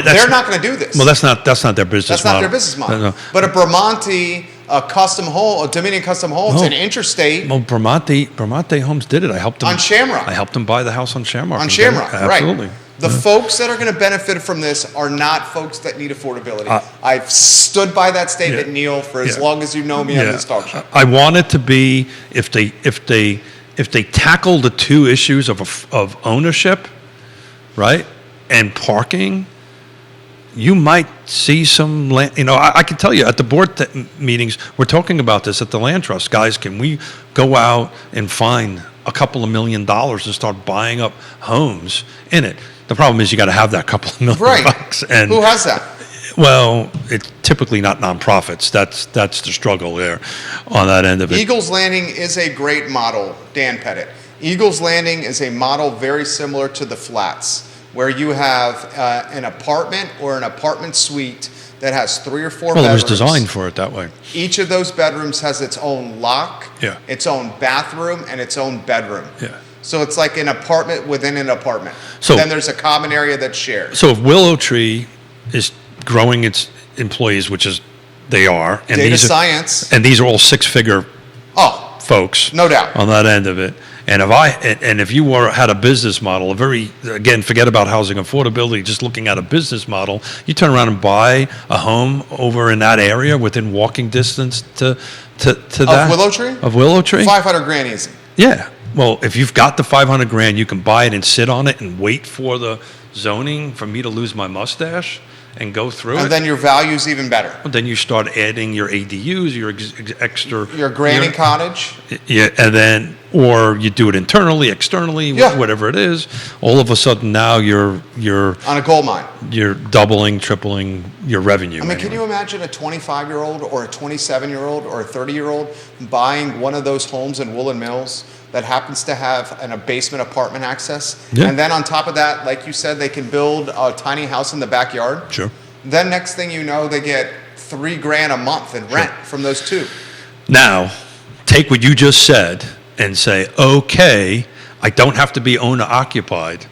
[SPEAKER 2] they're not going to do this.
[SPEAKER 1] Well, that's not their business
[SPEAKER 2] That's
[SPEAKER 1] model.
[SPEAKER 2] not their business model.
[SPEAKER 1] No.
[SPEAKER 2] But a Bramante, a custom home, a Dominion Custom Homes,
[SPEAKER 1] No.
[SPEAKER 2] an Intrastate
[SPEAKER 1] Well, Bramante Homes did it. I helped them
[SPEAKER 2] on Shamrock.
[SPEAKER 1] I helped them buy the house on Shamrock.
[SPEAKER 2] On Shamrock, right.
[SPEAKER 1] Absolutely.
[SPEAKER 2] The folks that are going to benefit from this are not folks that need affordability.
[SPEAKER 1] Uh,
[SPEAKER 2] I've stood by that statement,
[SPEAKER 1] Yeah.
[SPEAKER 2] Neil, for as
[SPEAKER 1] Yeah.
[SPEAKER 2] long as you know me on this talk show.
[SPEAKER 1] I want it to be if they tackle the two issues of ownership, right, and parking, you might see some land. I can tell you at the board meetings we're talking about this at the land trust. Guys, can we go out and find a couple of $1 million and start buying up homes in it? The problem is you got to have that couple of $1 million bucks. And
[SPEAKER 2] Who has that?
[SPEAKER 1] well, it's typically not nonprofits. That's the struggle there on that end of it.
[SPEAKER 2] Eagles Landing is a great model, Dan Pettit. Eagles Landing is a model very similar to the Flats, where you have an apartment or an apartment suite that has 3 or 4
[SPEAKER 1] Well, it
[SPEAKER 2] bedrooms.
[SPEAKER 1] was designed for it that way.
[SPEAKER 2] Each of those bedrooms has its own lock,
[SPEAKER 1] Yeah.
[SPEAKER 2] its own bathroom, and its own bedroom.
[SPEAKER 1] Yeah.
[SPEAKER 2] So it's like an apartment within an apartment.
[SPEAKER 1] So-
[SPEAKER 2] then there's a common area that's shared.
[SPEAKER 1] So if Willow Tree is growing its employees, which is they are, and
[SPEAKER 2] Data
[SPEAKER 1] these
[SPEAKER 2] science.
[SPEAKER 1] are all 6-figure
[SPEAKER 2] Oh,
[SPEAKER 1] folks,
[SPEAKER 2] no doubt.
[SPEAKER 1] on that end of it. And if you had a business model, again, forget about housing affordability, just looking at a business model, you turn around and buy a home over in that area within walking distance to that
[SPEAKER 2] Willow Tree?
[SPEAKER 1] Of Willow Tree,
[SPEAKER 2] $500,000 easy.
[SPEAKER 1] yeah. Well, if you've got the $500,000, you can buy it and sit on it and wait for the zoning for me to lose my mustache and go through
[SPEAKER 2] And
[SPEAKER 1] it.
[SPEAKER 2] then your value's even better.
[SPEAKER 1] Then you start adding your ADUs, your extra.
[SPEAKER 2] Your granny cottage.
[SPEAKER 1] Yeah, and then, or you do it internally, externally,
[SPEAKER 2] Yeah.
[SPEAKER 1] whatever it is. All of a sudden now you're
[SPEAKER 2] On a gold mine.
[SPEAKER 1] doubling, tripling your revenue.
[SPEAKER 2] I mean, can
[SPEAKER 1] anyway.
[SPEAKER 2] you imagine a 25-year-old or a 27-year-old or a 30-year-old buying one of those homes in Woollen Mills that happens to have a basement apartment access?
[SPEAKER 1] Yeah.
[SPEAKER 2] And then on top of that, like you said, they can build a tiny house in the backyard.
[SPEAKER 1] Sure.
[SPEAKER 2] Then next thing you know, they get $3,000 a month in rent from those two.
[SPEAKER 1] Now, take what you just said and say, okay, I don't have to be owner occupied,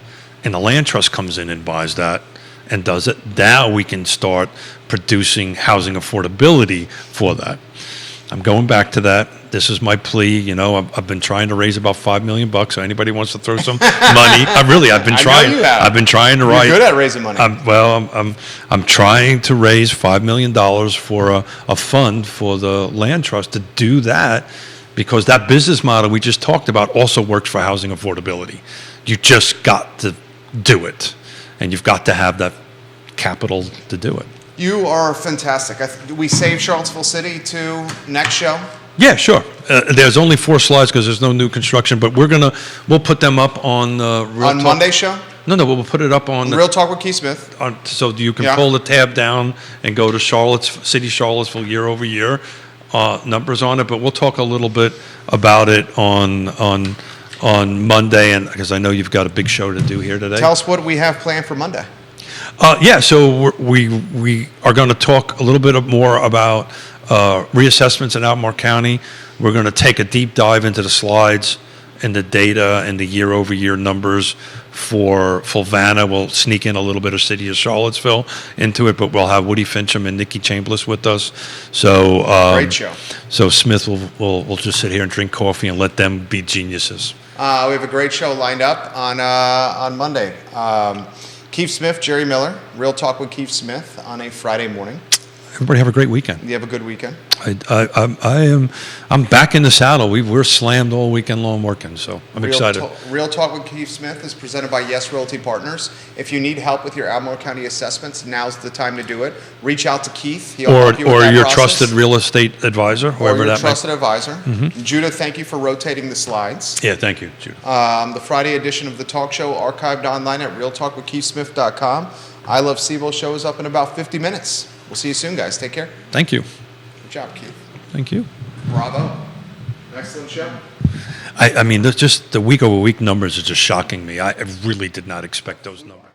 [SPEAKER 1] and the land trust comes in and buys that and does it. Now we can start producing housing affordability for that. I'm going back to that. this is my plea. You know, I've been trying to raise about $5 million. So anybody wants to throw some money, I've been
[SPEAKER 2] I know
[SPEAKER 1] trying.
[SPEAKER 2] you have.
[SPEAKER 1] I've been trying to
[SPEAKER 2] You're
[SPEAKER 1] write.
[SPEAKER 2] good at raising money.
[SPEAKER 1] I'm trying to raise $5 million for a fund for the land trust to do that, because that business model we just talked about also works for housing affordability. You just got to do it, and you've got to have that capital to do it.
[SPEAKER 2] You are fantastic. We save Charlottesville City to next show.
[SPEAKER 1] Yeah, sure. There's only 4 slides because there's no new construction, but we'll put them up on Real
[SPEAKER 2] On
[SPEAKER 1] Talk.
[SPEAKER 2] Monday's show?
[SPEAKER 1] No, we'll put it up on
[SPEAKER 2] Real Talk with Keith Smith.
[SPEAKER 1] so you can
[SPEAKER 2] Yeah.
[SPEAKER 1] pull the tab down and go to Charlottesville year over year numbers on it. But we'll talk a little bit about it on Monday, and because I know you've got a big show to do here today.
[SPEAKER 2] Tell us what we have planned for Monday.
[SPEAKER 1] So we are going to talk a little bit more about reassessments in Albemarle County. We're going to take a deep dive into the slides and the data and the year-over-year numbers for Fulvana. We'll sneak in a little bit of City of Charlottesville into it, but we'll have Woody Fincham and Nikki Chambliss with us. So
[SPEAKER 2] Great show.
[SPEAKER 1] So Smith will just sit here and drink coffee and let them be geniuses.
[SPEAKER 2] We have a great show lined up on Monday. Keith Smith, Jerry Miller, Real Talk with Keith Smith on a Friday morning.
[SPEAKER 1] Everybody have a great weekend.
[SPEAKER 2] You have a good weekend.
[SPEAKER 1] I'm back in the saddle. We're slammed all weekend long working, so I'm excited.
[SPEAKER 2] Real Talk with Keith Smith is presented by Yes Realty Partners. If you need help with your Albemarle County assessments, now's the time to do it. Reach out to Keith. He'll help you with
[SPEAKER 1] Or
[SPEAKER 2] that
[SPEAKER 1] your
[SPEAKER 2] process.
[SPEAKER 1] trusted real estate advisor,
[SPEAKER 2] Or
[SPEAKER 1] whoever
[SPEAKER 2] your
[SPEAKER 1] that may.
[SPEAKER 2] trusted advisor. Judah, thank you for rotating the slides.
[SPEAKER 1] Yeah, thank you, Jude.
[SPEAKER 2] The Friday edition of the talk show archived online at realtalkwithkeithsmith.com. I Love CVille show is up in about 50 minutes. We'll see you soon, guys. Take care.
[SPEAKER 1] Thank you.
[SPEAKER 2] Good job, Keith.
[SPEAKER 1] Thank you.
[SPEAKER 2] Bravo. Excellent show.
[SPEAKER 1] I mean, there's just the week-over-week numbers are just shocking me. I really did not expect those numbers.